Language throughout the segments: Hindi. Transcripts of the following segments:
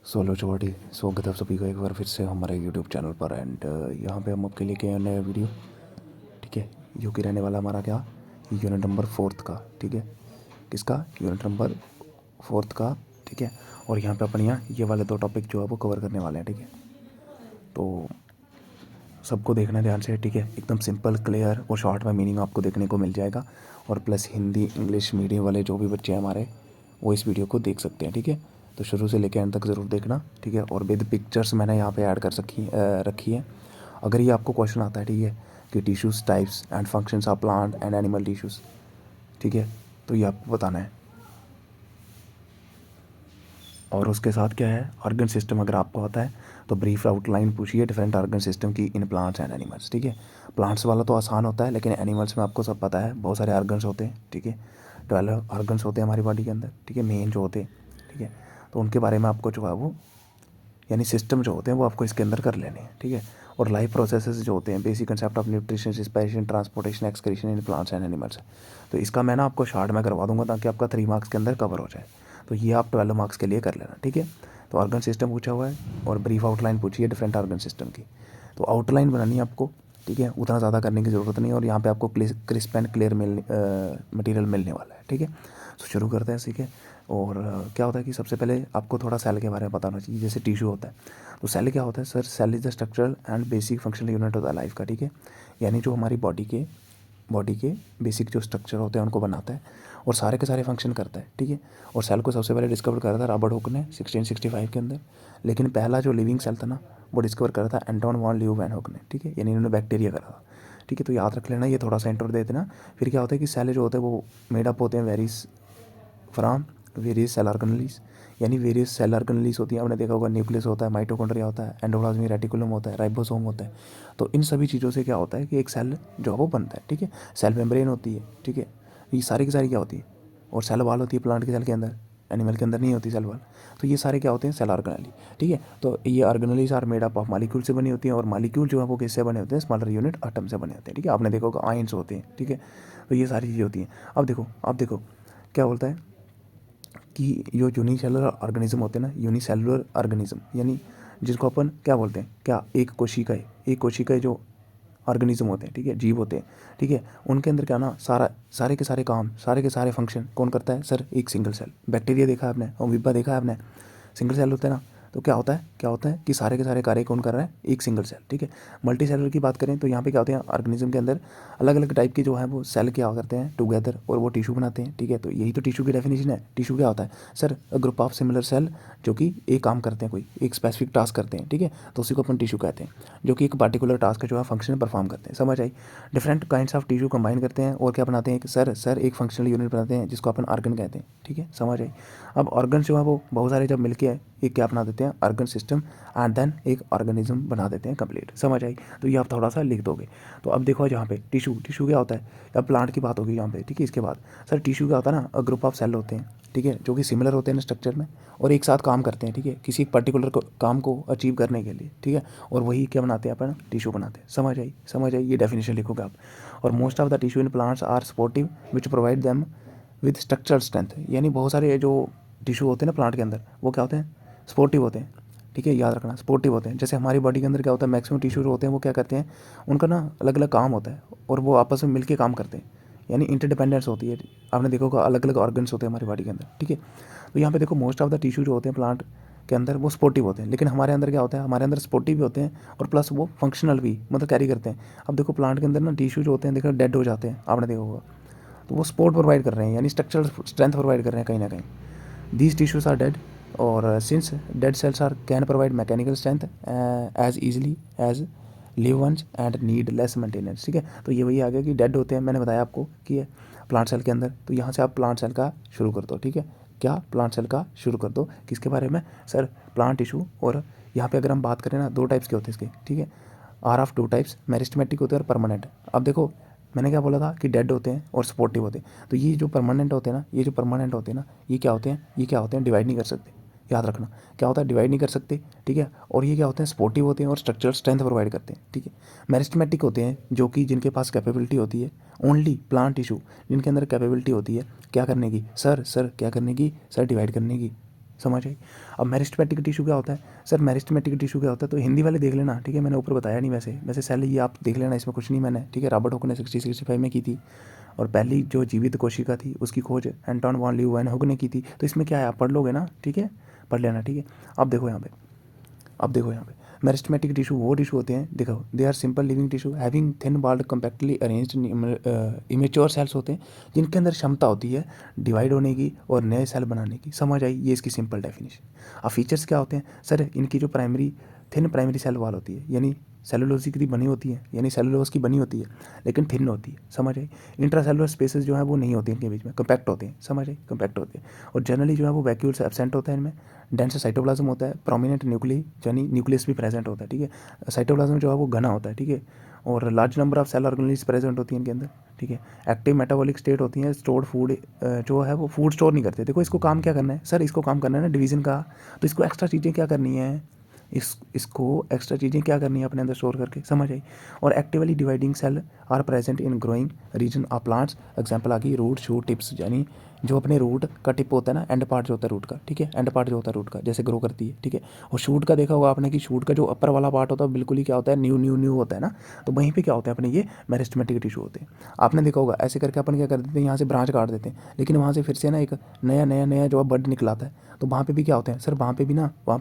सोलो चौड़ी स्वागत है आप सभी का एक बार फिर से हमारे यूट्यूब चैनल पर। एंड यहाँ पे हम आपके लिए क्या नया वीडियो, ठीक है, जो कि रहने वाला हमारा क्या यूनिट नंबर 4 का, ठीक है, किसका यूनिट नंबर 4 का, ठीक है। और यहाँ पे अपन यहाँ ये वाले 2 टॉपिक जो है वो कवर करने वाले हैं, ठीक है। तो सबको देखना ध्यान से, ठीक है, एकदम सिंपल क्लियर और शॉर्ट में मीनिंग आपको देखने को मिल जाएगा। और प्लस हिंदी इंग्लिश मीडियम वाले जो भी बच्चे हैं हमारे, वो इस वीडियो को देख सकते हैं, ठीक है। तो शुरू से लेकर एंड तक ज़रूर देखना, ठीक है। और विद पिक्चर्स मैंने यहाँ पे ऐड कर रखी है। अगर ये आपको क्वेश्चन आता है, ठीक है, कि tissues types and functions of plant and animal tissues, ठीक है, तो ये आपको बताना है। और उसके साथ क्या है, ऑर्गन सिस्टम अगर आपको आता है तो ब्रीफ आउटलाइन पूछिए डिफरेंट ऑर्गन सिस्टम की इन प्लांट्स एंड एनिमल्स, ठीक है। प्लांट्स वाला तो आसान होता है, लेकिन एनिमल्स में आपको सब पता है बहुत सारे ऑर्गन्स होते हैं, ठीक है। 12 ऑर्गन्स होते हैं हमारी बॉडी के अंदर, ठीक है, मेन जो होते हैं, ठीक है। तो उनके बारे में आपको जो है वो यानी सिस्टम जो होते हैं वो आपको इसके अंदर कर लेने हैं, ठीक है। और लाइफ प्रोसेसेस जो होते हैं, basic concept of nutrition, respiration, transportation, excretion in plants and animals. तो इसका मैं ना आपको शॉर्ट में करवा दूंगा ताकि आपका 3 मार्क्स के अंदर कवर हो जाए। तो ये आप 12 मार्क्स के लिए कर लेना, ठीक है। तो ऑर्गन सिस्टम पूछा हुआ है और ब्रीफ आउटलाइन पूछी है डिफरेंट ऑर्गन सिस्टम की। तो आउटलाइन बनानी है आपको, ठीक है, उतना ज़्यादा करने की ज़रूरत नहीं है। और यहाँ पे आपको क्रिस्प एंड क्लियर मटेरियल मिलने वाला है, ठीक है। तो शुरू करते हैं, ठीक है। और क्या होता है कि सबसे पहले आपको थोड़ा सेल के बारे में पता होना चाहिए। जैसे टिश्यू होता है, तो सेल क्या होता है sir? Cell is the structural and basic functional unit होता है लाइफ का, ठीक है। यानी जो हमारी बॉडी के बेसिक जो स्ट्रक्चर होते हैं उनको बनाता है और सारे के सारे फंक्शन करता है, ठीक है। और सेल को सबसे पहले डिस्कवर करा था रॉबर्ट हुक ने 1665 के अंदर। लेकिन पहला जो लिविंग सेल था ना, वो डिस्कवर करा था एंटोन वॉन लीeuwenhoek ने, ठीक है। यानी इन्होंने बैक्टीरिया करा था, ठीक है। तो याद रख लेना, ये थोड़ा सा इंट्रो दे देना। फिर क्या होता है कि सेल जो होते हैं वो मेडअप होते हैं फ्राम वेरियस सेल ऑर्गेनेलीज, यानी वेरियस सेल ऑर्गेनेलीज होती है। आपने देखा होगा न्यूक्लियस होता है, माइटोकॉन्ड्रिया होता है, एंडोप्लाज्मिक रेटिकुलम होता है, राइबोसोम होता है। तो इन सभी चीज़ों से क्या होता है कि एक सेल जो है वो बनता है, ठीक है। सेल मेम्ब्रेन होती है, ठीक है। ये सारी की सारी क्या होती है, और सेल वाल होती है प्लांट के सेल के अंदर, एनिमल के अंदर नहीं होती सेल वाल। तो ये सारे क्या होते हैं? सेल ऑर्गेनेली, ठीक है। तो ये organelles are made up of molecule से बनी होती है और मालिक्यूल जो है वो किससे बने होते हैं? स्मॉलर यूनिट एटम से बने होते हैं, ठीक है। आपने देखा होगा आयंस होते हैं, ठीक है। तो ये सारी चीज़ें होती हैं। अब देखो क्या बोलता है कि जो यूनिसेलुलर ऑर्गेनिज्म होते हैं ना, यूनिसेलुलर ऑर्गेनिज्म यानी जिसको अपन क्या बोलते हैं, क्या एक कोशिकाएं जो ऑर्गेनिज्म होते हैं, ठीक है, जीव होते हैं, ठीक है। उनके अंदर क्या ना सारे के सारे काम, सारे के सारे फंक्शन कौन करता है सर? एक सिंगल सेल। बैक्टीरिया देखा है आपने, अमीबा देखा है आपने, सिंगल सेल होता है ना। तो क्या होता है कि सारे के सारे कार्य कौन कर रहा है? एक सिंगल सेल, ठीक है। मल्टी सेलुलर की बात करें तो यहाँ पे क्या होते हैं? ऑर्गेनिज्म के अंदर अलग अलग टाइप के जो है वो सेल क्या करते हैं टुगेदर और वो टिश्यू बनाते हैं, ठीक है। तो यही तो टिश्यू की डेफिनेशन है। टिश्यू क्या होता है sir? Group of similar cell जो कि एक काम करते हैं, कोई एक स्पेसिफिक टास्क करते हैं, ठीक है। तो उसी को अपन टिश्यू कहते हैं, जो कि एक पर्टिकुलर टास्क जो है फंक्शन परफॉर्म करते हैं। समझ आई? Different kinds of tissue combine करते हैं और क्या बनाते हैं? सर एक फंक्शनल यूनिट बनाते हैं जिसको अपन ऑर्गन कहते हैं, ठीक है। समझ आई? अब ऑर्गन जो है वो बहुत सारे जब मिलके एक क्या बना देते हैं? ऑर्गन सिस्टम, एंड देन एक ऑर्गेनिज्म बना देते हैं कंप्लीट। समझ आई? तो ये आप थोड़ा सा लिख दोगे। तो अब देखो यहाँ पे टिश्यू क्या होता है? अब प्लांट की बात होगी यहाँ पे, ठीक है। इसके बाद सर टिश्यू क्या होता है ना, ग्रुप ऑफ सेल होते हैं, ठीक है, जो कि सिमिलर होते हैं स्ट्रक्चर में और एक साथ काम करते हैं, ठीक है, किसी पर्टिकुलर काम को अचीव करने के लिए, ठीक है। और वही क्या बनाते हैं अपन? टिश्यू बनाते हैं। समझ आई? ये डेफिनेशन लिखोगे आप। और most of the tissue in plants are supportive which provide them with structural strength, यानी बहुत सारे जो टिश्यू होते हैं ना प्लांट के अंदर, वो क्या होते हैं? सपोर्टिव होते हैं, ठीक है, याद रखना, सपोर्टिव होते हैं। जैसे हमारी बॉडी के अंदर क्या होता है, मैक्सिमम टिश्यू जो होते हैं वो क्या करते हैं, उनका ना अलग अलग काम होता है और वो आपस में मिलकर काम करते हैं, यानी इंटरडिपेंडेंस होती है। आपने देखा होगा अलग अलग ऑर्गन्स होते हैं हमारी बॉडी के अंदर, ठीक है। तो यहाँ पे देखो मोस्ट ऑफ द टिश्यू जो होते हैं प्लांट के अंदर वो सपोर्टिव होते हैं, लेकिन हमारे अंदर क्या होता है? हमारे अंदर सपोर्टिव भी होते हैं और प्लस वो फंक्शनल भी, मतलब कैरी करते हैं। अब देखो प्लांट के अंदर ना टिश्यू जो होते हैं, देखो डेड हो जाते हैं, आपने देखा होगा। तो वो सपोर्ट प्रोवाइड कर रहे हैं, यानी स्ट्रक्चरल स्ट्रेंथ प्रोवाइड कर रहे हैं कहीं ना कहीं। दीज टिश्यूज आर डेड और since dead cells are can provide mechanical strength as easily as live ones and need less maintenance, ठीक है। तो ये वही आ गया कि डेड होते हैं, मैंने बताया आपको कि प्लांट सेल के अंदर। तो यहाँ से आप प्लांट सेल का शुरू कर दो, ठीक है। क्या? प्लांट सेल का शुरू कर दो। किसके बारे में सर? Plant tissue. और यहाँ पे अगर हम बात करें ना, 2 टाइप्स के होते हैं इसके, ठीक है, आर ऑफ 2 टाइप्स, मेरिस्टेमेटिक होते हैं और परमानेंट। अब देखो मैंने क्या बोला था कि डेड होते हैं और सपोर्टिव होते हैं। तो ये जो परमानेंट होते हैं ना, ये क्या होते हैं? डिवाइड नहीं कर सकते। याद रखना क्या होता है? डिवाइड नहीं कर सकते, ठीक है। और ये क्या होते हैं? सपोर्टिव होते हैं और स्ट्रक्चरल स्ट्रेंथ प्रोवाइड करते हैं, ठीक है। मेरिस्टेमेटिक होते हैं जो कि जिनके पास कैपेबिलिटी होती है, ओनली प्लांट टिश्यू जिनके अंदर कैपेबिलिटी होती है क्या करने की सर? क्या करने की सर? डिवाइड करने की। समझ आई। अब मेरिस्टेमेटिक टिश्यू क्या होता है सर? मेरिस्टेमेटिक टिश्यू क्या होता है तो हिंदी वाले देख लेना, ठीक है, मैंने ऊपर बताया नहीं, वैसे सेल ये आप देख लेना, इसमें कुछ नहीं मैंने, ठीक है। रॉबर्ट हुक ने 65 में की थी, और पहली जो जीवित कोशिका थी उसकी खोज एंटोन वॉन लीeuwenhoek ने की थी। तो इसमें क्या है आप पढ़ लोगे ना, ठीक है, पढ़ लेना, ठीक है। अब देखो यहाँ पे मेरिस्टेमेटिक टिश्यू वो टिश्यू होते हैं, देखो they are simple living tissue having thin walled compactly arranged immature cells होते हैं जिनके अंदर क्षमता होती है डिवाइड होने की और नए सेल बनाने की। समझ आई, ये इसकी सिंपल डेफिनेशन। अब फीचर्स क्या होते हैं सर? इनकी जो थिन प्राइमरी सेल वॉल होती है, यानी सेलुलोज की बनी होती है, यानी सेलुलोज की बनी होती है लेकिन थिन होती है। समझ आई। इंट्रासेलुलर स्पेसेस जो है वो नहीं होती इनके बीच में, कम्पैक्ट होते हैं। समझ आई, कम्पैक्ट होते हैं। और जनरली जो है वो वैक्यूल से एब्सेंट होता है इनमें। डेंस साइटोप्लाज्म होता है, प्रोमिनेंट न्यूक्ली यानी न्यूक्लियस भी प्रेजेंट होता है, ठीक है। साइटोप्लाज्म जो है वो घना होता है, ठीक है। और large number of cell organelles present होती है इनके अंदर, ठीक है। एक्टिव मेटाबॉलिक स्टेट होती है, स्टोर्ड फूड जो है वो फूड स्टोर नहीं करते। देखो इसको काम क्या करना है सर? इसको काम करना है ना डिवीजन का, तो इसको एक्स्ट्रा चीज़ें क्या करनी है, इसको एक्स्ट्रा चीज़ें क्या करनी है अपने अंदर स्टोर करके। समझ आई। और actively dividing cell are present in growing region of plants. Example आ गई रूट शूट टिप्स, यानी जो अपने रूट का टिप होता है ना, एंड पार्ट जो होता है रूट का, ठीक है, एंड पार्ट जो होता है रूट का जैसे ग्रो करती है, ठीक है। और शूट का देखा होगा आपने कि शूट का जो अपर वाला पार्ट होता है बिल्कुल ही क्या होता है, न्यू होता है ना, तो वहीं पे क्या होता है अपने ये मेरिस्टेमेटिक टिश्यू होते हैं। आपने देखा होगा ऐसे करके अपन क्या कर देते हैं, यहाँ से ब्रांच काट देते हैं, लेकिन वहाँ से फिर से ना एक नया जो है बड निकलाता है, तो वहाँ पे भी क्या होते हैं सर? वहाँ पे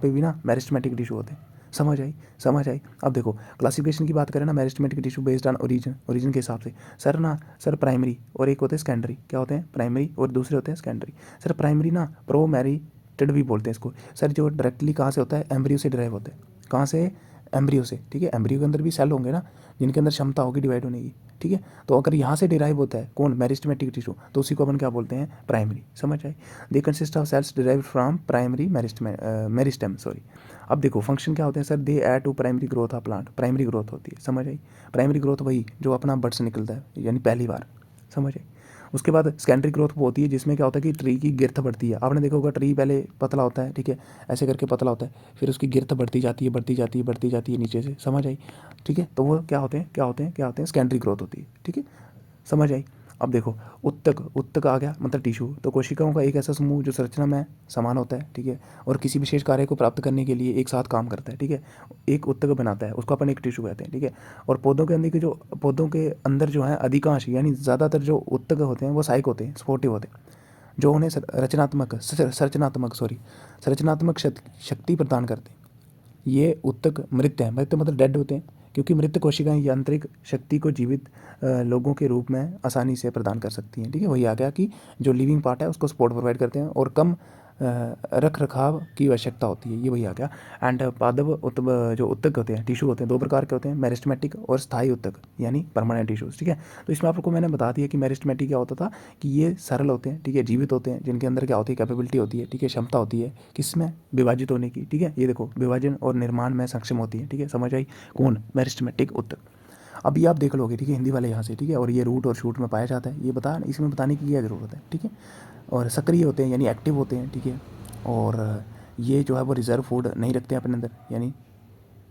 भी ना मेरिस्टेमेटिक टिश्यू होते हैं। समझ आई। अब देखो क्लासिफिकेशन की बात करें ना, meristematic tissue based on origin के हिसाब से सर प्राइमरी और एक होते हैं सेकेंडरी। क्या होते हैं? प्राइमरी और दूसरे होते हैं सेकेंडरी। सर प्राइमरी ना प्रोमेरिटेड भी बोलते हैं इसको सर, जो डायरेक्टली कहाँ से होता है? एम्ब्रियो से ड्राइव होता है। कहाँ से? एम्ब्रियो से, ठीक है। एम्ब्रियो के अंदर भी सेल होंगे ना जिनके अंदर क्षमता होगी डिवाइड होने की, ठीक है। तो अगर यहाँ से डिराइव होता है कौन? मेरिस्टेमेटिक टिश्यू, तो उसी को अपन क्या बोलते हैं? प्राइमरी। समझ आई। They consist of cells derived from primary meristem sorry. अब देखो फंक्शन क्या होते हैं sir? They add to primary growth of plant, primary growth होती है। समझ आई। प्राइमरी ग्रोथ वही जो अपना बड से निकलता है, यानी पहली बार। समझ आई। उसके बाद सेकेंडरी ग्रोथ वो होती है जिसमें क्या होता है कि ट्री की गिर्थ बढ़ती है। आपने देखा होगा ट्री पहले पतला होता है, ठीक है, ऐसे करके पतला होता है, फिर उसकी गिर्थ बढ़ती जाती है नीचे से। समझ आई, ठीक है। तो वो क्या होते हैं सेकेंडरी ग्रोथ होती है, ठीक है। समझ आई। अब देखो उत्तक आ गया मतलब टिश्यू, तो कोशिकाओं का एक ऐसा समूह जो संरचना में समान होता है, ठीक है, और किसी विशेष कार्य को प्राप्त करने के लिए एक साथ काम करता है, ठीक है, एक उत्तक बनाता है, उसको अपन एक टिश्यू कहते हैं, ठीक है। और पौधों के अंदर जो है अधिकांश यानी ज़्यादातर जो उत्तक होते हैं वो सहायक होते हैं, सपोर्टिव होते हैं, जो उन्हें संरचनात्मक शक्ति प्रदान करते हैं। ये उत्तक मृत हैं, मृत मतलब डेड होते हैं, क्योंकि मृत कोशिकाएं यांत्रिक शक्ति को जीवित लोगों के रूप में आसानी से प्रदान कर सकती हैं, ठीक है। वही आ गया कि जो लिविंग पार्ट है उसको सपोर्ट प्रोवाइड करते हैं और कम रख रखाव की आवश्यकता होती है, ये वही आ गया। एंड जो उत्तक होते हैं, टिश्यू होते हैं, दो प्रकार के होते हैं, मेरिस्टेमेटिक और स्थायी उत्तक यानी परमानेंट टिश्यूज, ठीक है। तो इसमें आपको मैंने बता दिया कि मेरिस्टेमेटिक क्या होता था कि ये सरल होते हैं, ठीक है, जीवित होते हैं, जिनके अंदर क्या होती है? कैपेबिलिटी होती है, ठीक है, क्षमता होती है किसमें? विभाजित होने की, ठीक है। ये देखो विभाजन और निर्माण में सक्षम होती है, ठीक है। समझ आई कौन? मेरिस्टेमेटिक उत्तक। अभी आप देख लोगे, ठीक है, हिंदी वाले यहाँ से, ठीक है। और ये रूट और शूट में पाया जाता है, ये इसमें बताने की क्या ज़रूरत है, ठीक है। और सक्रिय होते हैं यानी एक्टिव होते हैं, ठीक है। और ये जो है वो रिजर्व फूड नहीं रखते हैं अपने अंदर, यानी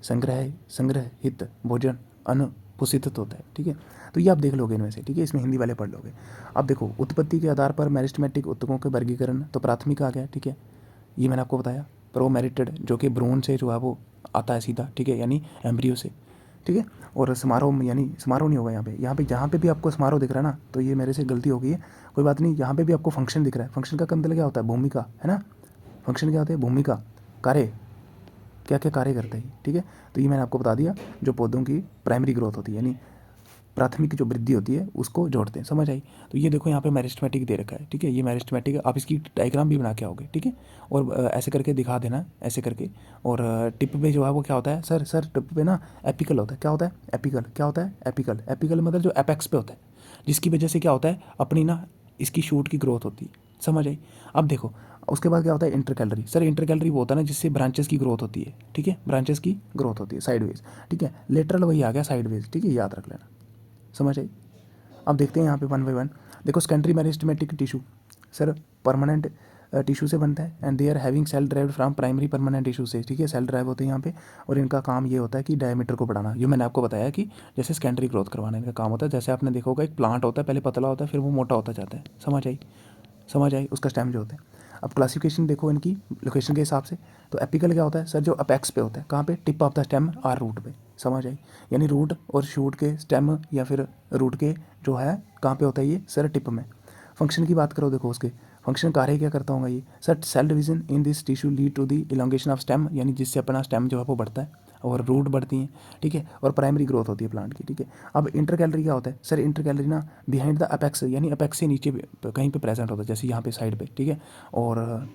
संग्रहित भोजन अनुपोषित होता है, ठीक है। तो ये आप देख लोगे इनमें से, ठीक है, इसमें हिंदी वाले पढ़ लोगे। अब देखो उत्पत्ति के आधार पर मेरिस्टेमेटिक उत्तकों के वर्गीकरण, तो प्राथमिक आ गया, ठीक है, ये मैंने आपको बताया। प्रोमेरिटेड जो कि भ्रूण से जो है वो आता है सीधा, ठीक है, यानी एम्ब्रियो से, ठीक है। और समारोह यानी समारोह नहीं होगा यहाँ पे जहाँ पे भी आपको समारोह दिख रहा है ना, तो ये मेरे से गलती हो गई है, कोई बात नहीं। यहाँ पे भी आपको फंक्शन दिख रहा है, फंक्शन का मतलब क्या होता है? भूमिका, है ना। फंक्शन क्या होता है? भूमिका, कार्य, क्या क्या कार्य करता है, ठीक है। तो ये मैंने आपको बता दिया, जो पौधों की प्राइमरी ग्रोथ होती है यानी प्राथमिक जो वृद्धि होती है उसको जोड़ते हैं। समझ आई। तो ये देखो यहाँ पे मेरिस्टेमेटिक दे रखा है, ठीक है, ये मेरिस्टेमेटिक है, आप इसकी डायग्राम भी बना के आओगे, ठीक है। और ऐसे करके दिखा देना, ऐसे करके। और टिप पे जो है वो क्या होता है सर टिप पे ना एपिकल होता है। क्या होता है? एपिकल। क्या होता है? एपिकल मतलब जो एपेक्स पे होता है, जिसकी वजह से क्या होता है अपनी ना इसकी शूट की ग्रोथ होती है। समझ आई। अब देखो उसके बाद क्या होता है? इंटरकैलरी। सर इंटरकैलरी वो होता है ना जिससे ब्रांचेस की ग्रोथ होती है, ठीक है, ब्रांचेस की ग्रोथ होती है साइडवेज, ठीक है। लेटरल वही आ गया साइडवेज, ठीक है, याद रख लेना। समझ आई। अब देखते हैं यहाँ पे वन बाई वन। देखो secondary meristematic tissue sir permanent tissue से बनता है and they are having cell derived from primary permanent tissue से, ठीक है, सेल ड्राइव होते हैं यहाँ पे। और इनका काम ये होता है कि डायमीटर को बढ़ाना, जो मैंने आपको बताया कि जैसे सेकेंडरी ग्रोथ करवाना इनका काम होता है। जैसे आपने देखा होगा एक प्लांट होता है, पहले पतला होता है फिर वो मोटा होता जाता है। समझ आई, उसका स्टेम जो होता है। अब क्लासिफिकेशन देखो इनकी लोकेशन के हिसाब से। तो एपिकल क्या होता है सर, जो अपेक्स पे होता है, कहाँ पे, टिप ऑफ द स्टेम और रूट पे, समझ आई। यानी रूट और शूट के स्टेम या फिर रूट के जो है कहाँ पे होता है ये सर, टिप में। फंक्शन की बात करो, देखो उसके फंक्शन कार्य क्या करता होगा ये sir, cell division in this tissue lead to the elongation of stem, यानी जिससे अपना स्टेम जो है वो बढ़ता है और रूट बढ़ती हैं, ठीक है, और प्राइमरी ग्रोथ होती है प्लांट की, ठीक है। अब इंटर कैलरी क्या होता है सर, इंटर कैलरी ना बिहाइंड द अपेक्स, यानी अपेक्स से नीचे कहीं पे प्रेजेंट होता है, जैसे यहाँ पे साइड पे, ठीक है। और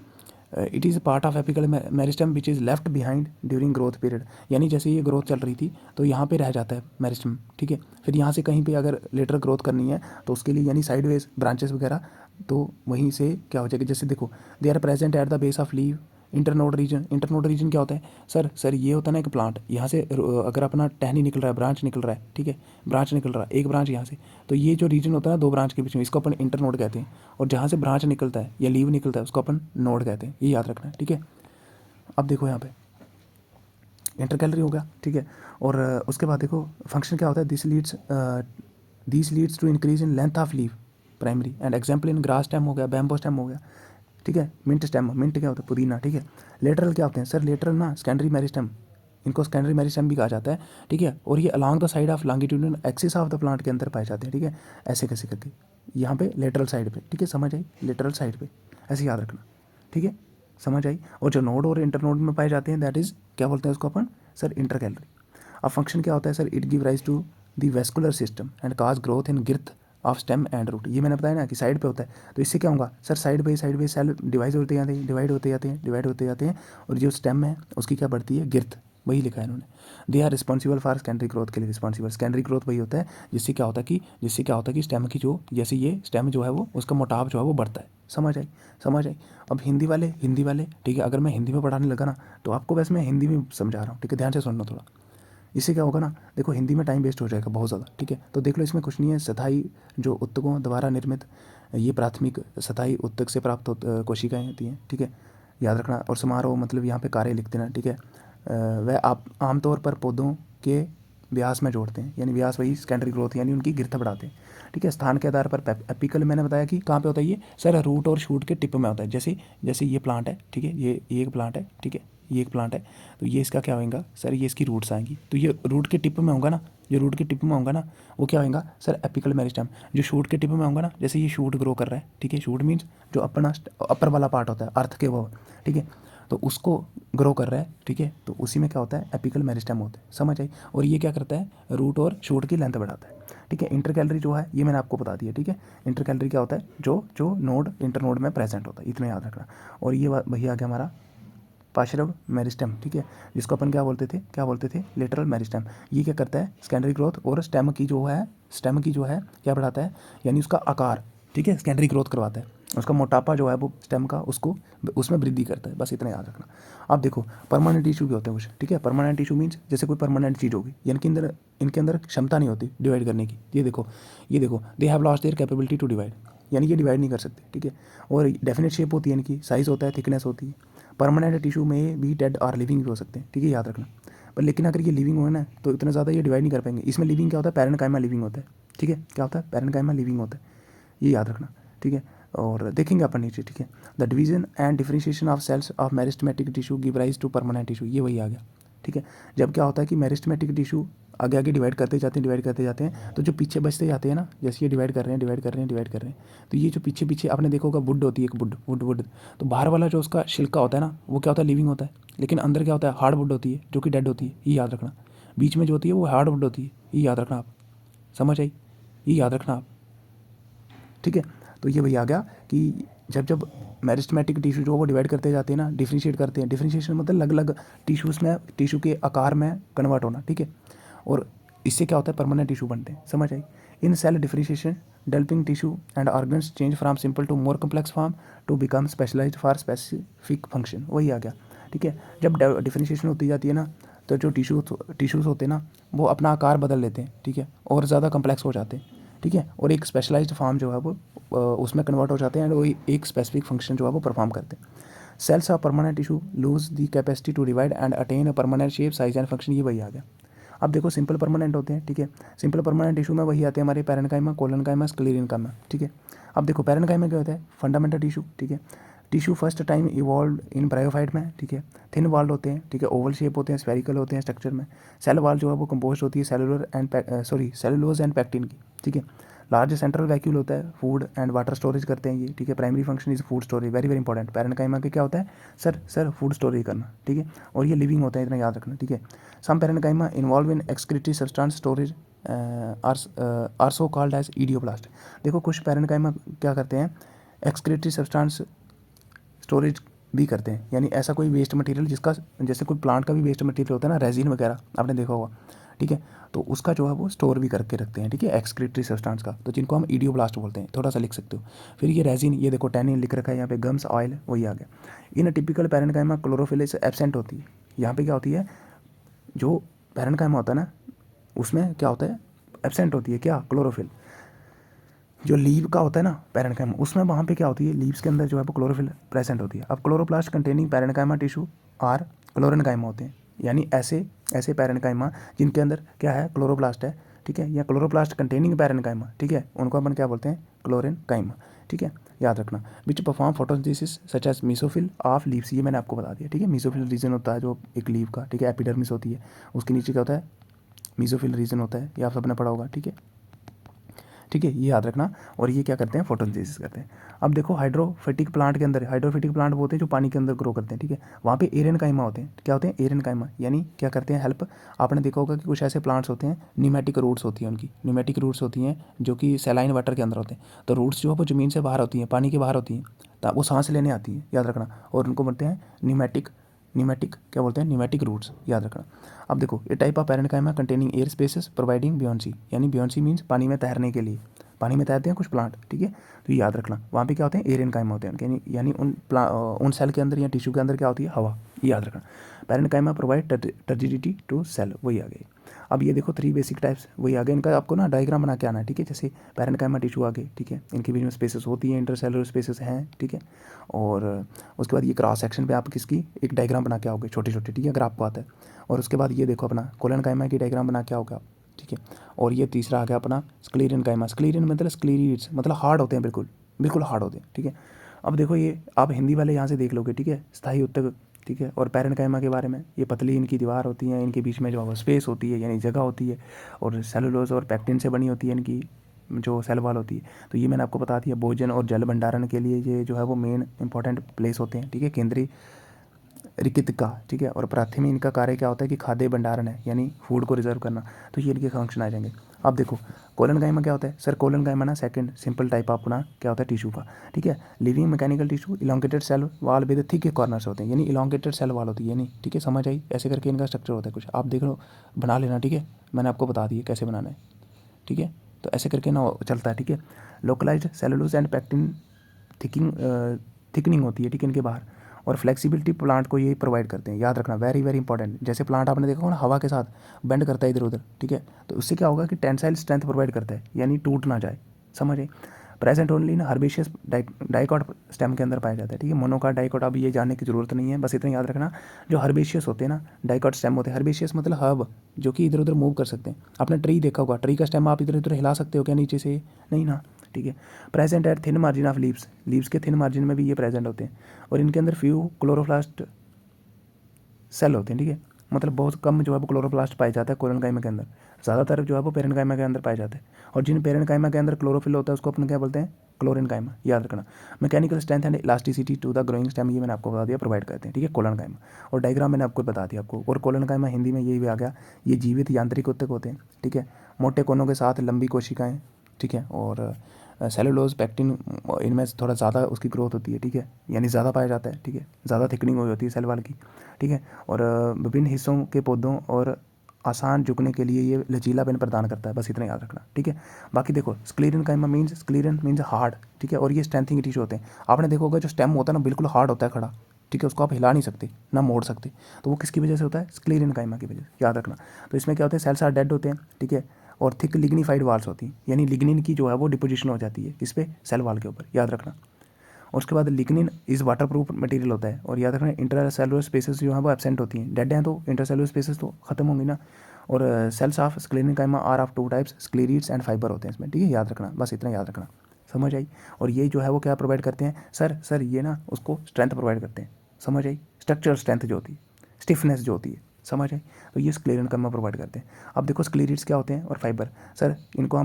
it is part of apical meristem which is left behind during growth period, यानी जैसे ये ग्रोथ चल रही थी तो यहाँ पे रह जाता है मेरिस्टम, ठीक है। फिर यहाँ से कहीं पे अगर लेटर ग्रोथ करनी है तो उसके लिए यानी साइडवेज ब्रांचेस वगैरह, तो वहीं से क्या हो जाएगा, जैसे देखो they are present at the base of leave. Internode region, internode region क्या होता है सर ये होता है ना एक प्लांट, यहाँ से अगर अपना टहनी निकल रहा है, ब्रांच निकल रहा है, ठीक है, ब्रांच निकल रहा है एक ब्रांच यहाँ से, तो ये जो रीजन होता है ना दो ब्रांच के बीच में, इसको अपन इंटरनोड कहते हैं। और जहाँ से ब्रांच निकलता है या लीव निकलता है उसको अपन नोड कहते हैं, ये याद रखना है, ठीक है। अब देखो यहाँ पे इंटर कैलरी हो गया, ठीक है। और उसके बाद देखो फंक्शन क्या होता है, this leads to increase in length of leave primary and example in grass stem हो गया, बैम्बो स्टेम हो गया, ठीक है। मिंट स्टेम, मिंट क्या होता है, पुदीना, ठीक है। लेटरल क्या होते हैं सर, लेटरल ना सेकेंडरी मेरिस्टेम, इनको सेकेंडरी मेरिस्टेम भी कहा जाता है, ठीक है। और ये along the side of longitudinal axis of the plant के अंदर पाए जाते हैं, ठीक है, ऐसे कैसे करके यहाँ पे लेटरल साइड पे, ठीक है, समझ आई, लेटरल साइड पे ऐसे याद रखना, ठीक है, समझ आई। और जो नोड और इंटर नोड में पाए जाते हैं दैट इज़ क्या बोलते हैं उसको अपन सर, इंटर कैलरी। अब फंक्शन क्या होता है sir, it give rise to the vascular system and cause growth in girth of stem and root, ये मैंने बताया ना कि साइड पे होता है, तो इससे क्या होगा sir, side by cell divide होते जाते हैं, डिवाइड होते जाते हैं, डिवाइड होते जाते हैं, और जो स्टेम है उसकी क्या बढ़ती है, गिर्थ, वही लिखा है इन्होंने। They are responsible for secondary growth के लिए रिस्पॉन्सिबल, सेकेंडरी ग्रोथ वही होता है जिससे क्या होता है कि स्टेम की जो, जैसे ये स्टेम जो है वो उसका मोटाव जो है वो बढ़ता है, समझ आई, समझ आई। अब हिंदी वाले, ठीक है, अगर मैं हिंदी में पढ़ाने लगा ना तो आपको वैसे मैं हिंदी में समझा रहा हूँ, ठीक है, ध्यान से सुनना थोड़ा। इससे क्या होगा ना, देखो हिंदी में टाइम वेस्ट हो जाएगा बहुत ज़्यादा, ठीक है। तो देख लो इसमें कुछ नहीं है, स्थायी जो उत्तकों द्वारा निर्मित ये प्राथमिक स्थायी उत्तक से प्राप्त कोशिकाएँ होती हैं, ठीक है, याद रखना। और समारोह मतलब यहाँ पे कार्य लिख देना, ठीक है। वह आप आमतौर पर पौधों के व्यास में जोड़ते हैं, यानी व्यास वही सेकेंडरी ग्रोथ यानी उनकी गिरता बढ़ाते हैं, ठीक है। स्थान के आधार पर एपिकल मैंने बताया कि कहाँ पे होता है ये सर, रूट और शूट के टिप में होता है, जैसे जैसे ये प्लांट है, ठीक है, ये एक प्लांट है, ठीक है, ये एक प्लांट है, तो ये इसका क्या होगा सर, ये इसकी रूट्स आएंगी, तो ये रूट के टिप में होगा ना, जो रूट के टिप में होगा ना वो क्या होगा सर, एपिकल मेरिस्टेम। जो शूट के टिप में होगा ना, जैसे ये शूट ग्रो कर रहा है, ठीक है, शूट मीन्स जो अपना अपर वाला पार्ट होता है अर्थ के वो, ठीक है, तो उसको ग्रो कर रहा है, ठीक है, तो उसी में क्या होता है, एपिकल मेरिस्टेम होता है, समझ आई। और ये क्या करता है, रूट और शूट की लेंथ बढ़ाता है, ठीक है। इंटर कैलरी जो है ये मैंने आपको बता दिया, ठीक है। इंटर कैलरी क्या होता है, जो जो नोड इंटर नोड में प्रेजेंट होता है, इतना याद रखना। और ये वही आ गया हमारा पार्श्व मेरिस्टेम, ठीक है, जिसको अपन क्या बोलते थे लेटरल मेरिस्टेम। ये क्या करता है, सेकेंडरी ग्रोथ और स्टेम की जो है क्या बढ़ाता है, यानी उसका आकार, ठीक है, सेकेंडरी ग्रोथ करवाता है, उसका मोटापा जो है वो स्टेम का उसको उसमें वृद्धि करता है, बस इतना याद रखना। अब देखो परमानेंट टिश्यू भी होते हैं कुछ, ठीक है। परमानेंट टिश्यू मीन्स जैसे कोई परमानेंट चीज़ होगी, यानी कि इनके अंदर क्षमता नहीं होती डिवाइड करने की। ये देखो they have lost their capability to divide, यानी ये डिवाइड नहीं कर सकते, ठीक है। और डेफिनेट शेप होती है इनकी, साइज़ होता है, थिकनेस होती है। परमानेंट टिश्यू में भी डेड और लिविंग भी हो सकते हैं, ठीक है, याद रखना। पर लेकिन अगर ये लिविंग हो ना तो इतना ज़्यादा ये डिवाइड नहीं कर पाएंगे। इसमें लिविंग क्या होता है, पैरेन्काइमा लिविंग होता है, ठीक है, क्या होता है, पैरेन्काइमा लिविंग होता है, ये याद रखना, ठीक है। और देखेंगे अपन नीचे, ठीक है। The division and differentiation of cells of meristematic tissue give rise to permanent tissue, ये वही आ गया, ठीक है। जब क्या होता है कि मेरिस्टेमेटिक टिश्यू आगे आगे डिवाइड करते जाते हैं, तो जो पीछे बचते जाते हैं ना, जैसे ये डिवाइड कर रहे हैं, तो ये जो पीछे पीछे आपने देखा होगा वुड होती है, एक वुड, तो बाहर वाला जो उसका छिलका होता है ना वो क्या होता है, लिविंग होता है, लेकिन अंदर क्या होता है, हार्ड वुड होती है जो कि डेड होती है, ये याद रखना। बीच में जो होती है वो हार्ड वुड होती है, ये याद रखना आप, समझ आई, ये याद रखना आप, ठीक है। तो ये वही आ गया कि जब मेरिस्टेमेटिक टिश्यू जो वो डिवाइड करते जाते हैं ना, डिफ्रेंशिएट करते हैं, डिफ्रेंशिएशन मतलब अलग अलग टिश्यूज़ में टिश्यू के आकार में कन्वर्ट होना, ठीक है। और इससे क्या होता है, परमानेंट टिश्यू बनते हैं, समझ आई। In cell differentiation developing tissue and organs change from simple to more complex form to become specialised for specific function, वही आ गया, ठीक है। जब डिफ्रेंशिएशन होती जाती है ना तो जो टिश्यूज़ होते हैं ना वो अपना आकार बदल लेते हैं, ठीक है, और ज़्यादा कम्प्लेक्स हो जाते हैं, ठीक है, और एक स्पेशलाइज्ड फॉर्म जो है वो उसमें कन्वर्ट हो जाते हैं, एंड वही एक स्पेसिफिक फंक्शन जो है वो परफॉर्म करते हैं। Cells of permanent tissue lose the capacity to divide and attain a permanent shape, size and function, ये वही आ गया। अब देखो सिंपल परमानेंट होते हैं, ठीक है। सिंपल परमानेंट टिश्यू में वही आते हैं हमारे पैरेन्काइमा, कोलोनकाइमा, स्क्लेरेन्काइमा, ठीक है। अब देखो पैरेन्काइमा क्या होता है, फंडामेंटल टिश्यू, ठीक है। Tissue first time evolve in bryophyte में, ठीक है। थिन वॉल्ड होते हैं, ठीक है, ओवल शेप होते हैं, स्फेरिकल होते हैं स्ट्रक्चर में। सेल वॉल जो है वो कंपोस्ट होती है सेलुलोज एंड पैक्टिन की, ठीक है। लार्ज सेंट्रल वैक्यूल होता है, फूड एंड वाटर स्टोरेज करते हैं ये, ठीक है। Primary function is food storage, very very important. Parenchyma के क्या होता है सर फूड स्टोरेज करना, ठीक है। और ये लिविंग होता है, इतना याद रखना, ठीक है। Some parenchyma involve in excretory substance storage are so called as idioblast. देखो कुछ पैरेन्काइमा क्या करते हैं, एक्सक्रीटरी सब्सटेंस स्टोरेज भी करते हैं, यानी ऐसा कोई वेस्ट मटेरियल जिसका, जैसे कोई प्लांट का भी वेस्ट मटेरियल होता है ना, रेजिन वगैरह आपने देखा होगा, ठीक है, तो उसका जो है वो स्टोर भी करके रखते हैं, ठीक है, एक्सक्रीटरी सब्सटेंस का, तो जिनको हम इडियोब्लास्ट बोलते हैं, थोड़ा सा लिख सकते हो। फिर ये रेजिन, ये देखो टैनिन लिख रखा है यहाँ पे, गम्स ऑयल, वही आ गया। इन टिपिकल पैरेन्काइमा क्लोरोफिल एब्सेंट होती है। यहाँ पे क्या होती है, जो पैरेन्काइमा होता है ना उसमें क्या होता है, एब्सेंट होती है क्या, क्लोरोफिल। जो लीव का होता है ना पैरेन्काइमा, उसमें वहाँ पे क्या होती है, लीव्स के अंदर जो है वो क्लोरोफिल प्रेजेंट होती है। अब chloroplast containing parenchyma tissue are chlorenchyma होते हैं, यानी ऐसे ऐसे पैरेन्काइमा जिनके अंदर क्या है, क्लोरोप्लास्ट है, ठीक है, या क्लोरोप्लास्ट कंटेनिंग पैरेन्काइमा, ठीक है, उनको अपन क्या बोलते हैं, क्लोरेनकाइमा, ठीक है, याद रखना। Which perform photosynthesis such as mesophyll of leaves, ये मैंने आपको बता दिया, ठीक है। मीसोफिल रीजन होता है जो एक लीव का, ठीक है, एपिडर्मिस होती है, उसके नीचे क्या होता है, मीसोफिल रीजन होता है, ये आप सबने पढ़ा होगा, ठीक है, ठीक है, ये याद रखना। और ये क्या करते हैं, फोटोसिंथेसिस करते हैं। अब देखो हाइड्रोफिटिक प्लांट के अंदर, हाइड्रोफिटिक प्लांट वो होते हैं जो पानी के अंदर ग्रो करते हैं, ठीक है, वहाँ पे एरेनकाइमा होते हैं। क्या होते हैं, एरेनकाइमा, यानी क्या करते हैं, हेल्प। आपने देखा होगा कि कुछ ऐसे प्लांट्स होते हैं, न्यूमेटिक रूट्स होती हैं उनकी, न्यूमेटिक रूट्स होती हैं जो कि सैलाइन वाटर के अंदर होते हैं। तो रूट्स जो है वो ज़मीन से बाहर होती हैं, पानी के बाहर होती हैं, तो वो सांस लेने आती हैं, याद रखना, और उनको बोलते हैं न्यूमेटिक क्या बोलते हैं, न्यूमेटिक रूट्स, याद रखना। अब देखो ये type of parenchyma containing air spaces providing buoyancy, यानी बियोंसी मीन्स पानी में तैरने के लिए, पानी में तैरते हैं कुछ प्लांट, ठीक है, तो ये याद रखना। वहाँ पे क्या होते हैं, एरेनकाइमा होते हैं, यानी उन सेल के अंदर या टिश्यू के अंदर क्या होती है, हवा, ये याद रखना। Parenchyma provide turgidity to cell, वही आ गई। अब ये देखो 3 बेसिक टाइप्स वही आ गए, इनका आपको ना डायग्राम बना के आना है, ठीक है। जैसे पैरेन्काइमा टिश्यू आ गए, ठीक है, इनके बीच में स्पेसेस होती हैं, इंटरसेलुलर स्पेसेस हैं, ठीक है। और उसके बाद ये क्रॉस सेक्शन पे आप किसकी एक डायग्राम बना के आओगे छोटे छोटे, ठीक है, अगर आपको आता है। और उसके बाद ये देखो अपना कोलेनकाइमा की डायग्राम बना के आओगे आप, ठीक है। और ये तीसरा आ गया अपना स्क्लेरेनकाइमा, स्क्लेरेन मतलब स्क्लेरिड्स, मतलब हार्ड होते हैं, बिल्कुल बिल्कुल हार्ड होते हैं, ठीक है। अब देखो ये आप हिंदी वाले यहाँ से देख लोगे, ठीक है, स्थायी उत्तक, ठीक है। और पैरेन्काइमा के बारे में, ये पतली इनकी दीवार होती है, इनके बीच में जो है स्पेस होती है, यानी जगह होती है, और सेलुलोज और पैक्टिन से बनी होती है इनकी जो सेल वॉल होती है। तो ये मैंने आपको बता दिया, भोजन और जल भंडारण के लिए ये जो है वो मेन इंपॉर्टेंट प्लेस होते हैं, ठीक है, केंद्रीय रिकितका, ठीक है। और प्राथमिक इनका कार्य क्या होता है कि खाद्य भंडारण है, यानी फूड को रिजर्व करना, तो ये इनके फंक्शन आ जाएंगे। अब देखो कोलेनकाइमा क्या होता है सर, कोलेनकाइमा ना सेकंड सिंपल टाइप अपना क्या होता है, टिश्यू का, ठीक है। Living mechanical tissue, elongated cell wall with thick corners होते हैं, यानी इलोंगेटेड सेल वाल होती है, यानी, ठीक है, समझ आई, ऐसे करके इनका स्ट्रक्चर होता है कुछ, आप देख लो बना लेना, ठीक है, मैंने आपको बता दिया कैसे बनाना है, ठीक है। तो ऐसे करके ना चलता है, ठीक है। Localized cellulose and pectin thickening होती है, ठीक है, इनके बाहर। और फ्लेक्सिबिलिटी प्लांट को ये प्रोवाइड करते हैं, याद रखना, वेरी वेरी इंपॉर्टेंट। जैसे प्लांट आपने देखा होगा ना हवा के साथ बेंड करता है इधर उधर, ठीक है, तो उससे क्या होगा कि टेंसाइल स्ट्रेंथ प्रोवाइड करता है, यानी टूट ना जाए, समझे। Present only in herbaceous dicot stem के अंदर पाया जाता है, ठीक है। मोनोकॉट डाइकॉट अब ये जानने की जरूरत नहीं है, बस इतना याद रखना, जो हर्बेशियस होते हैं ना डाइकॉट स्टेम होते हैं, हर्बेशियस मतलब हर्ब जो कि इधर उधर मूव कर सकते हैं। आपने ट्री देखा होगा, ट्री का स्टेम आप इधर उधर हिला सकते हो क्या नीचे से, नहीं ना, ठीक है। Present at thin margin of leaves, leaves के थिन मार्जिन में भी ये प्रेजेंट होते हैं। और इनके अंदर फ्यू क्लोरोप्लास्ट सेल होते हैं, ठीक है, मतलब बहुत कम जो है वो क्लोरोप्लास्ट पाया जाता है कोलेनकाइमा के अंदर, ज़्यादातर जो है वो पैरेन्काइमा के अंदर पाया जाता है। और जिन पैरेन्काइमा के अंदर क्लोरोफिल होता है उसको अपन क्या बोलते हैं, क्लोरेनकाइमा, याद रखना। Mechanical strength and elasticity to the growing stem, ये मैंने आपको बता दिया, प्रोवाइड करते हैं, ठीक है, कोलेनकाइमा। और डायग्राम मैंने आपको बता दिया आपको। और कोलेनकाइमा हिंदी में ये भी आ गया, ये जीवित यांत्रिक उत्तक होते हैं, ठीक है, मोटे कोनों के साथ लंबी कोशिकाएँ, ठीक है। और सेलुलोज पैक्टिन इनमें थोड़ा ज़्यादा उसकी ग्रोथ होती है, ठीक है, यानी ज़्यादा पाया जाता है, ठीक है, ज़्यादा थिकनिंग हुई होती है सेल वाल की, ठीक है। और विभिन्न हिस्सों के पौधों और आसान झुकने के लिए ये लचीलापन प्रदान करता है, बस इतना याद रखना, ठीक है। बाकी देखो स्क्लेरेनकाइमा मीन्स, स्क्लेरन मीन्स हार्ड, ठीक है। और ये स्ट्रेंथिंग टिश्यू होते हैं, आपने देखा होगा जो स्टेम होता है ना बिल्कुल हार्ड होता है खड़ा, ठीक है, उसको आप हिला नहीं सकते ना मोड़ सकते, तो वो किसकी वजह से होता है, स्क्लेरेनकाइमा की वजह से, याद रखना। तो इसमें क्या होता है, सेल्स आर डेड होते हैं, ठीक है। और थिक लिग्निफाइड वाल्स होती हैं, यानी लिग्निन की जो है वो डिपोजिशन हो जाती है इस पर सेल वाल के ऊपर, याद रखना। और उसके बाद lignin is water proof material होता है। और याद रखना इंटरसेलुलर स्पेसेस जो है वो एब्सेंट होती हैं, डेड हैं तो इंटरसेलुलर स्पेसेस तो खत्म होंगी ना। और cells of sclerenchyma are of 2 types, sclereids and fibre होते हैं इसमें, ठीक है, याद रखना, बस इतना याद रखना। समझ आई। और ये जो है वो क्या प्रोवाइड करते हैं सर ये ना उसको स्ट्रेंथ प्रोवाइड करते हैं, समझ आई, स्ट्रक्चरल स्ट्रेंथ जो होती है, स्टिफनेस जो होती है, समझ आई। तो ये स्क्लेरन कम्मा प्रोवाइड करते हैं। अब देखो स्क्लेरिड्स क्या होते हैं और फाइबर, सर इनको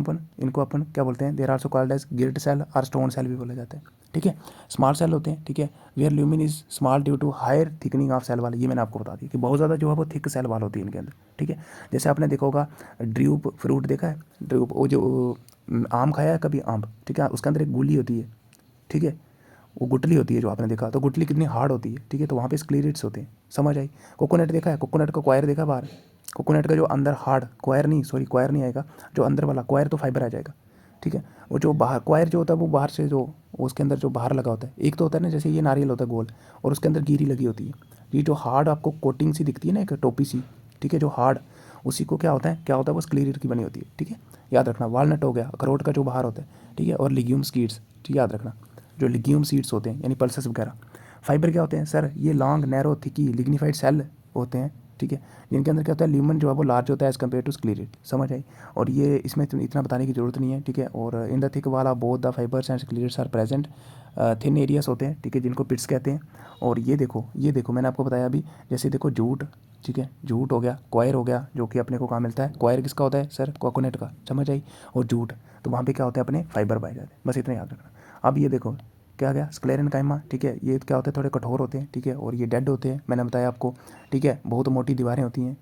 अपन क्या बोलते हैं, there are also called as grit cell और स्टोन सेल भी बोला जाता है, ठीक है। स्मॉल सेल होते हैं, ठीक है, where lumen is small due to higher thickening of cell wall, ये मैंने आपको बता दिया कि बहुत ज़्यादा जो है वो थिक सेल वाल होती है इनके अंदर, ठीक है। जैसे आपने देखा होगा ड्रूप फ्रूट देखा है, ड्रूप वो जो आम खाया है कभी, आम, ठीक है, उसके अंदर एक गुली होती है, ठीक है, वो गुटली होती है जो आपने देखा, तो गुटली कितनी हार्ड होती है, ठीक है, तो वहाँ पे स्क्लेरिड्स होते हैं, समझ आई। कोकोनट देखा है, कोकोनट का क्वायर देखा बाहर, कोकोनट का जो अंदर हार्ड क्वायर नहीं, सॉरी क्वायर नहीं आएगा, जो अंदर वाला क्वायर तो फाइबर आ जाएगा, ठीक है। वो जो बाहर क्वायर जो होता है वो बाहर से जो उसके अंदर जो बाहर लगा होता है, एक तो होता है ना जैसे ये नारियल होता है गोल और उसके अंदर गिरी लगी होती है, ये जो हार्ड आपको कोटिंग सी दिखती है ना एक टोपी सी, ठीक है, जो हार्ड, उसी को क्या होता है वो स्क्लेरिड की बनी होती है, ठीक है, याद रखना। वालनट हो गया, अखरोट का जो बाहर होता है, ठीक है, और लिग्यूम सीड्स, ठीक है, याद रखना, जो लिग्यूम सीड्स होते हैं यानी पल्सेस वगैरह। फाइबर क्या होते हैं सर, ये लॉन्ग नैरो थिकी लिग्निफाइड सेल होते हैं, ठीक है, जिनके अंदर क्या होता है ल्यूमन जो है वो लार्ज होता है एज कम्पेयर टू स्क्लेरिड, समझ आई। और ये इसमें इतना बताने की जरूरत नहीं है, ठीक है। और इन द थिक वाला both the fibres and sclereids are present, thin areas होते हैं, ठीक है, जिनको पिट्स कहते हैं। और ये देखो मैंने आपको बताया अभी, जैसे देखो जूट, ठीक है, जूट हो गया, क्वायर हो गया, जो कि अपने को कहाँ मिलता है, क्वायर किसका होता है सर, कोकोनट का, समझ आई। और जूट, तो वहाँ पे क्या होता है अपने फाइबर पाए जाते हैं, बस इतना याद रखना। अब ये देखो क्या गया स्क्लेरन काइमा, ठीक है, ये क्या होते हैं, थोड़े कठोर होते हैं, ठीक है, और ये डेड होते हैं, मैंने बताया आपको, ठीक है, बहुत मोटी दीवारें होती हैं,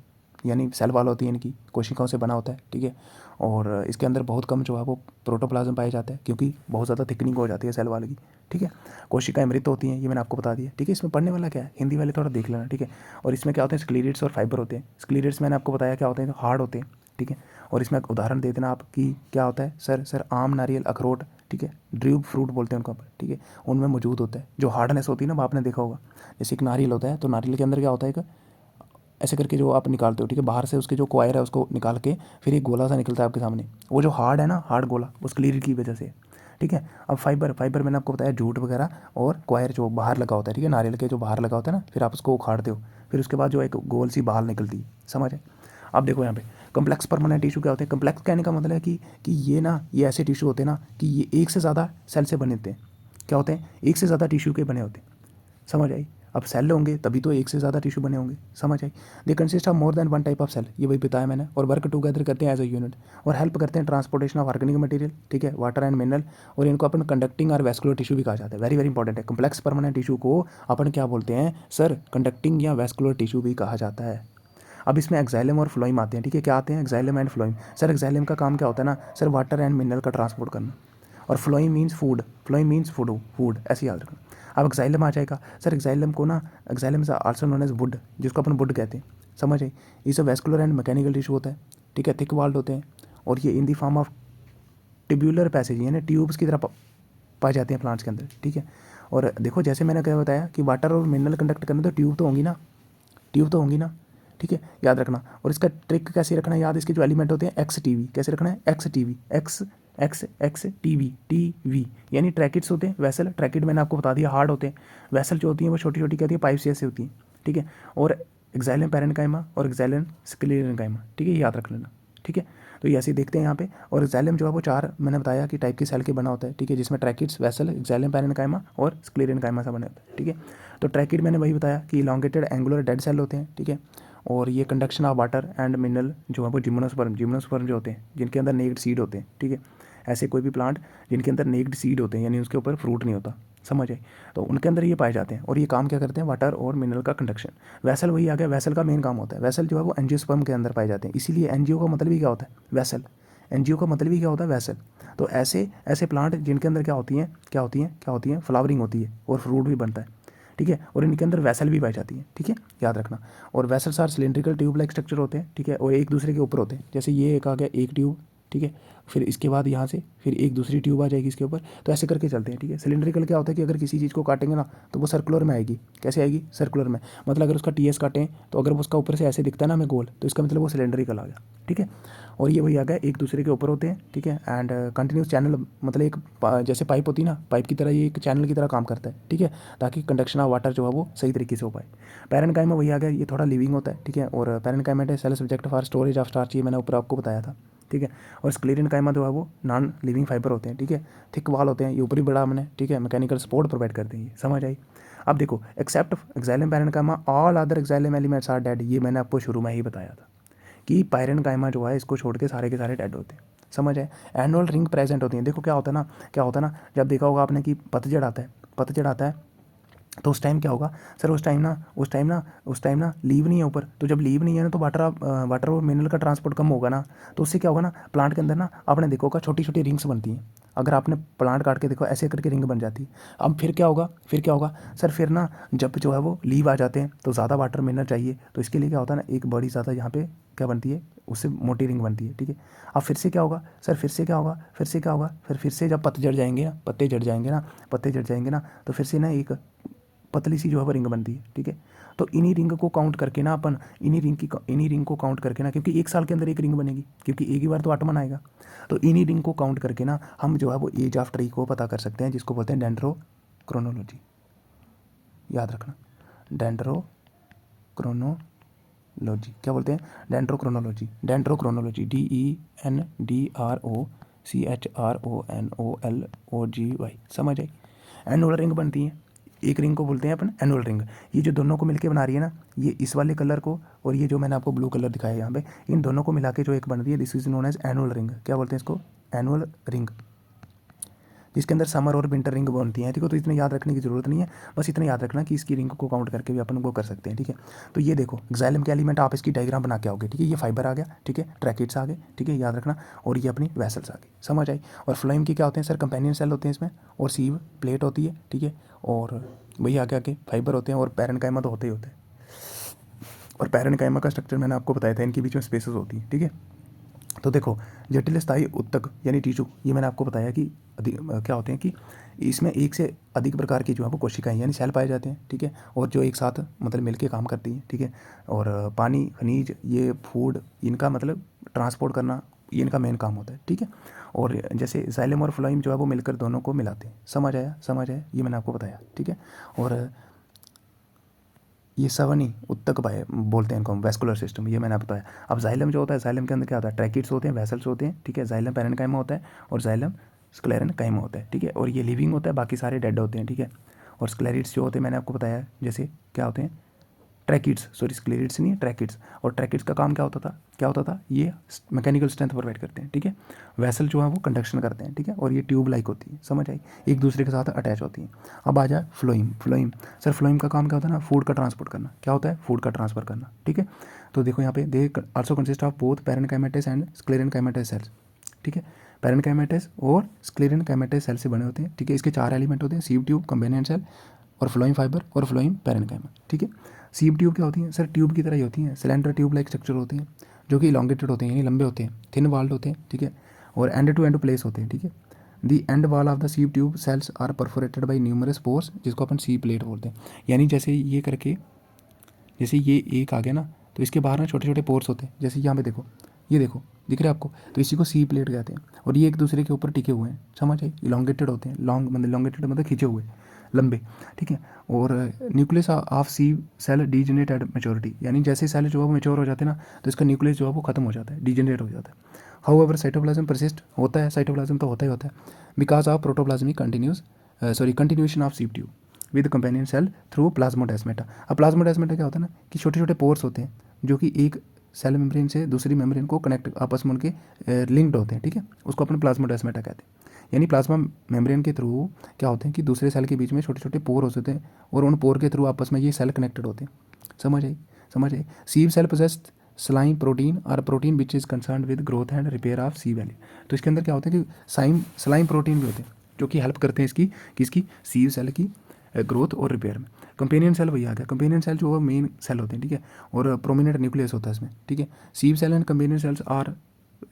यानी सेल वाल होती है इनकी, कोशिकाओं से बना होता है, ठीक है। और इसके अंदर बहुत कम जो है वो प्रोटोप्लाज्म पाया जाता है, क्योंकि बहुत ज़्यादा थिकनिंग हो जाती है सेल वाल की, ठीक है। कोशिकाएं मृत होती हैं, ये मैंने आपको बता दिया, ठीक है। इसमें पढ़ने वाला क्या है, हिंदी वाले थोड़ा देख लेना, ठीक है। और इसमें क्या होते हैं स्क्लेरिड्स और फाइबर होते हैं। स्क्लेरिड्स मैंने आपको बताया क्या होते हैं, हार्ड होते हैं, ठीक है। और इसमें उदाहरण दे देना आप कि क्या होता है सर आम, नारियल, अखरोट, ठीक है, ड्रूप फ्रूट बोलते हैं उनको, ठीक है, उनमें मौजूद होता है जो हार्डनेस होती है ना, वो आपने देखा होगा। जैसे एक नारियल होता है, तो नारियल के अंदर क्या होता है, एक ऐसे करके जो आप निकालते हो, ठीक है, बाहर से उसके जो क्वायर है उसको निकाल के फिर एक गोला सा निकलता है आपके सामने, वो जो हार्ड है ना, हार्ड गोला, वो स्क्लेरिड की वजह से, ठीक है। अब फाइबर मैंने आपको बताया जूट वगैरह और क्वायर जो बाहर लगा होता है, ठीक है, नारियल के जो बाहर लगा होता है ना, फिर आप उसको उखाड़ते हो, फिर उसके बाद जो एक गोल सी बाल निकलती है, समझ है। अब देखो यहाँ पे कम्प्लेक्स परमानेंट टिश्यू क्या होते हैं। कम्प्लेक्स कहने का मतलब है कि ये ऐसे टिश्यू होते हैं ना कि ये एक से ज़्यादा सेल से बने होते हैं, क्या होते हैं, एक से ज़्यादा टिश्यू के बने होते हैं, समझ आई। अब सेल होंगे तभी तो एक से ज़्यादा टिश्यू बने होंगे, समझ आई। They consist of more than one type of cell, ये वही बताया मैंने, और वर्क टुगेदर करते हैं एज अ यूनिट, और हेल्प करते हैं ट्रांसपोर्टेशन ऑफ ऑर्गेनिक मटेरियल, ठीक है, वाटर एंड मिनरल। और इनको अपन कंडक्टिंग और वैस्कुलर टिश्यू भी कहा जाता है, वेरी वेरी इंपॉर्टेंट है। कम्प्लेक्स परमानेंट टिश्यू को अपन क्या बोलते हैं सर, कंडक्टिंग या वैस्कुलर टिश्यू भी कहा जाता है। अब इसमें एक्साइलम और फ्लोइम आते हैं, ठीक है, क्या आते हैं एक्साइलम एंड फ्लोइम। सर एक्साइलम का काम क्या होता है ना सर, वाटर एंड मिनरल का ट्रांसपोर्ट करना, और फ्लोइम मीन्स फूड, ऐसे याद रखना। अब एक्साइलम आ जाएगा सर, एक्साइलम को ना, xylem is also known as wood, जिसको अपन वुड कहते हैं, समझ आई। ये सब वैस्कुलर एंड मैकेनिकल टिश्यू होता है, ठीक है, थिक वाल्ड होते हैं, और ये in the form of tubular passage यानी ट्यूब्स की तरह पाए जाते हैं प्लांट्स के अंदर, ठीक है। और देखो जैसे मैंने क्या बताया कि वाटर और मिनरल कंडक्ट करना, तो ट्यूब तो होंगी ना, ठीक है, याद रखना। और इसका ट्रिक कैसे रखना है याद, इसके जो एलिमेंट होते हैं एक्स टी वी, कैसे रखना है x T V, x T V यानी ट्रैकिड्स होते हैं, वैसल ट्रैकिड मैंने आपको बता दिया हार्ड होते हैं, वैसल जो होती हैं वो छोटी छोटी कहती है पाइप से ऐसे होती हैं, ठीक है। और एक्साइलम पैरेन्काइमा और एक्साइलम स्क्लेरेन्काइमा, ठीक है, याद रख लेना, ठीक है। तो ये ऐसे देखते हैं यहाँ पे। और एक्साइलम जो है वो चार मैंने बताया कि टाइप के सेल के बना होता है, ठीक है, जिसमें ट्रैकिड्स, वैसल, एक्साइलम पैरेन्काइमा और स्क्लेरेन्काइमा से बने होता है, ठीक है। तो ट्रैकिड मैंने वही बताया कि इलॉन्गेटेड एंगुलर डेड सेल होते हैं, ठीक है। और ये conduction of water and mineral जो है वो जिम्नोस्पर्म जो होते हैं, जिनके अंदर नेक्ड सीड होते हैं, ठीक है। ऐसे कोई भी प्लांट जिनके अंदर नेक्ड सीड होते हैं यानी उसके ऊपर फ्रूट नहीं होता, समझ आए, तो उनके अंदर ये पाए जाते हैं। और ये काम क्या करते हैं, वाटर और मिनरल का कंडक्शन। वैसल वही आ गया, वैसल का मेन काम होता है, वैसल जो है वो एंजियोस्पर्म के अंदर पाए जाते हैं, इसीलिए एनजीओ का मतलब ही क्या होता है, वैसल। एनजीओ का मतलब ही क्या होता है, वैसल। तो ऐसे ऐसे प्लांट जिनके अंदर क्या होती हैं फ्लावरिंग होती है और फ्रूट भी बनता है, ठीक है। और इनके अंदर वैसल भी पाई जाती है, ठीक है, याद रखना। और vessels are cylindrical tube like structure होते हैं, ठीक है, और एक दूसरे के ऊपर होते हैं। जैसे ये एक आ गया एक ट्यूब, ठीक है, फिर इसके बाद यहाँ से फिर एक दूसरी ट्यूब आ जाएगी इसके ऊपर, तो ऐसे करके चलते हैं, ठीक है। सिलेंड्रिकल क्या होता है कि अगर किसी चीज़ को काटेंगे ना तो वो सर्कुलर में आएगी, कैसे आएगी, सर्कुलर में, मतलब अगर उसका टीएस काटें तो अगर वो उसका ऊपर से ऐसे दिखता है ना हमें गोल, तो इसका मतलब वो सिलेंड्रिकल आ गया, ठीक है। और ये वही आ गया एक दूसरे के ऊपर होते हैं, ठीक है। एंड कंटिन्यूस चैनल, मतलब एक जैसे पाइप होती है ना, पाइप की तरह ये एक चैनल की तरह काम करता है, ठीक है, ताकि कंडक्शन ऑफ वाटर जो है वो सही तरीके से हो पाए। पैरेन्काइमा वही आ गया, ये थोड़ा लिविंग होता है, ठीक है। और पैरेन्काइमा है cell subject for storage of starch, ये मैंने ऊपर आपको बताया था, ठीक है। और स्क्लेरन कायमा जो है वो नॉन लिविंग फाइबर होते हैं, ठीक है, थिक वाल होते हैं, ये ऊपरी बड़ा हमने, ठीक है, मैकेनिकल सपोर्ट प्रोवाइड करते हैं, ये समझ आई। अब देखो except xylem parenchyma all other xylem elements are dead, ये मैंने आपको शुरू में ही बताया था कि पैरेन्काइमा जो है इसको छोड़ के सारे डेड होते हैं, समझ आए। एनुअल रिंग प्रेजेंट होती है। देखो क्या होता है ना, जब देखा होगा आपने कि पतझड़ आता है तो उस टाइम क्या होगा सर, उस टाइम ना लीव नहीं है ऊपर, तो जब लीव नहीं है ना तो वाटर और मिनरल का ट्रांसपोर्ट कम होगा ना, तो उससे क्या होगा ना, प्लांट के अंदर ना आपने देखा होगा छोटी छोटी रिंग्स बनती हैं। अगर आपने प्लांट काट के देखो ऐसे करके रिंग बन जाती है। अब फिर क्या होगा सर, फिर ना जब जो है वो लीव आ जाते हैं तो ज़्यादा वाटर मिनरल चाहिए, तो इसके लिए क्या होता है ना, एक बड़ी ज़्यादा यहाँ पे क्या बनती है, उससे मोटी रिंग बनती है, ठीक है। अब फिर से क्या होगा सर, फिर से जब पत्ते झड़ जाएंगे ना तो फिर से ना एक पतली सी जो है वो रिंग बनती है, ठीक है। तो इन्हीं रिंग को काउंट करके ना अपन इन्हीं रिंग को काउंट करके ना, क्योंकि एक साल के अंदर एक रिंग बनेगी, क्योंकि एक ही बार तो आटमन आएगा, तो इन्हीं रिंग को काउंट करके ना हम जो है वो एज ऑफ ट्री को पता कर सकते हैं, जिसको बोलते हैं डेंड्रोक्रोनोलॉजी। याद रखना, डेंड्रोक्रोनोलॉजी क्या बोलते हैं, डेंड्रोक्रोनोलॉजी DENDROCHRONOLOGY, समझ आई। एनुअल रिंग बनती है, एक रिंग को बोलते हैं अपन एनुअल रिंग। ये जो दोनों को मिलके बना रही है ना, ये इस वाले कलर को और ये जो मैंने आपको ब्लू कलर दिखाया है यहाँ पे, इन दोनों को मिला के जो एक बन रही है, this is known as annual ring. क्या बोलते हैं इसको, एनुअल रिंग, जिसके अंदर समर और विंटर रिंग बनती है, ठीक है। तो इतना याद रखने की जरूरत नहीं है, बस इतना याद रखना कि इसकी रिंग को काउंट करके भी अपन वो कर सकते हैं, ठीक है। तो ये देखो एक्साइलम के एलिमेंट, आप इसकी डायग्राम बना के आओगे, ठीक है। ये फाइबर आ गया, ठीक है, ट्रैकिड्स आ गए, ठीक है, याद रखना। और ये अपनी वेसल्स आ गई, समझ आई। और फ्लोएम की क्या होते हैं सर, कंपेनियन सेल होते हैं इसमें, और सीव प्लेट होती है, ठीक है। और वही आगे फाइबर होते हैं, और पैरेन्काइमा तो होते ही होते हैं। और पैरेन्काइमा का स्ट्रक्चर मैंने आपको बताया था, इनके बीच में स्पेसेस होती हैं, ठीक है। तो देखो जटिल स्थायी उत्तक यानी टिश्यू, ये मैंने आपको बताया कि क्या होते हैं कि इसमें एक से अधिक प्रकार की जो है वो कोशिकाएं यानी सेल पाए जाते हैं, ठीक है। और जो एक साथ मतलब मिलके काम करती हैं, ठीक है। और पानी, खनिज, ये फूड, इनका मतलब ट्रांसपोर्ट करना, ये इनका मेन काम होता है, ठीक है। और जैसे जाइलम और फ्लोएम जो है वो मिलकर दोनों को मिलाते हैं, समझ आया, ये मैंने आपको बताया, ठीक है। और ये सवनी उत्तक पाए बोलते हैं इनको हम, वेस्कुलर सिस्टम, ये मैंने आपको बताया। अब जाइलम जो होता है, जाइलम के अंदर क्या होता है, ट्रैकिड्स होते हैं, वेसल्स होते हैं, ठीक है। जाइलम पैरेन्काइमा होता है और जाइलम स्क्लेरेन्काइमा होता है, ठीक है। और ये लिविंग होता है, बाकी सारे डेड होते हैं, ठीक है। और स्क्लेरिड्स जो होते हैं मैंने आपको बताया, जैसे क्या होते हैं, ट्रैकिड्स, सॉरी स्क्लेरिड्स नहीं है, ट्रैकिड्स। और ट्रैकिड्स का काम क्या होता था, ये मैकेनिकल स्ट्रेंथ प्रोवाइड करते हैं, ठीक है। वेसल जो है वो कंडक्शन करते हैं, ठीक है। और ये ट्यूब लाइक होती है, समझ आई, एक दूसरे के साथ अटैच होती हैं। अब आ जाए फ्लोइम सर, फ्लोइम का काम क्या होता है ना, फूड का ट्रांसपोर्ट करना। क्या होता है, फूड का ट्रांसफर करना, ठीक है। तो देखो यहाँ पे they also consist of both parenchymatous and sclerenchymatous cells, ठीक है। पैरेन्काइमेटस और स्क्लेरेन्काइमेटस सेल से बने होते हैं, ठीक है। इसके 4 एलिमेंट होते हैं, सीव ट्यूब, कंपेनियन सेल, और फ्लोइम फाइबर, और फ्लोइम पैरेन्काइमा, ठीक है। सीव ट्यूब क्या होती हैं सर, ट्यूब की तरह ही होती हैं, सिलेंडर ट्यूब लाइक स्ट्रक्चर होते हैं, जो कि इलॉन्गेटेड होते हैं यानी लंबे होते हैं, थिन वाल्ड होते हैं, ठीक है। और एंड टू एंड प्लेस होते हैं, ठीक है। The end wall of the sieve tube cells are perforated by numerous pores, जिसको अपन सी प्लेट बोलते हैं। यानी जैसे ये करके, जैसे ये एक आ गया ना, तो इसके बाहर ना छोटे छोटे पोर्स होते हैं, जैसे यहाँ पे देखो, ये देखो दिख रहा है आपको, तो इसी को सी प्लेट कहते हैं। और ये एक दूसरे के ऊपर टिके हुए हैं, समझ आई, इलॉन्गेटेड होते हैं, लॉन्गेटेड मतलब खींचे हुए, लंबे, ठीक है। और nucleus of sieve cell degenerate at maturity, यानी जैसे सेल जो है वो मेच्योर हो जाते हैं ना, तो इसका न्यूक्लियस जो है वो खत्म हो जाता है, डीजेनरेट हो जाता है। हाउ एवर साइटोप्लाज्म परसिस्ट होता है, साइटोप्लाज्म तो होता ही होता है, because of protoplasmic continuation of sieve tube with companion cell through plasmodesmata. अब प्लाज्मोडेस्मेटा क्या होता है ना, कि छोटे छोटे पोर्स होते हैं जो कि एक सेल मेम्ब्रेन से दूसरी मेम्ब्रेन को कनेक्ट आपस में उनके लिंक्ड होते हैं, ठीक है। उसको अपन प्लाज्मोडेस्मेटा कहते हैं। यानी प्लाज्मा मेम्ब्रेन के थ्रू क्या होते हैं कि दूसरे सेल के बीच में छोटे छोटे पोर होते हैं, और उन पोर के थ्रू आपस में ये सेल कनेक्टेड होते हैं, समझ आई। Sieve cell possessed slime protein और protein which is concern with growth and repair of sieve valley. तो इसके अंदर क्या होता है कि स्लाइम प्रोटीन भी होते हैं, जो कि हेल्प करते हैं इसकी किसकी, सीव सेल की ग्रोथ और रिपेयर में। कंपेनियन सेल वही आ गया, कंपेनियन सेल जो है मेन सेल होते हैं, ठीक है। और प्रोमिनेंट न्यूक्लियस होता है इसमें, ठीक है। Sieve cell and companion cells are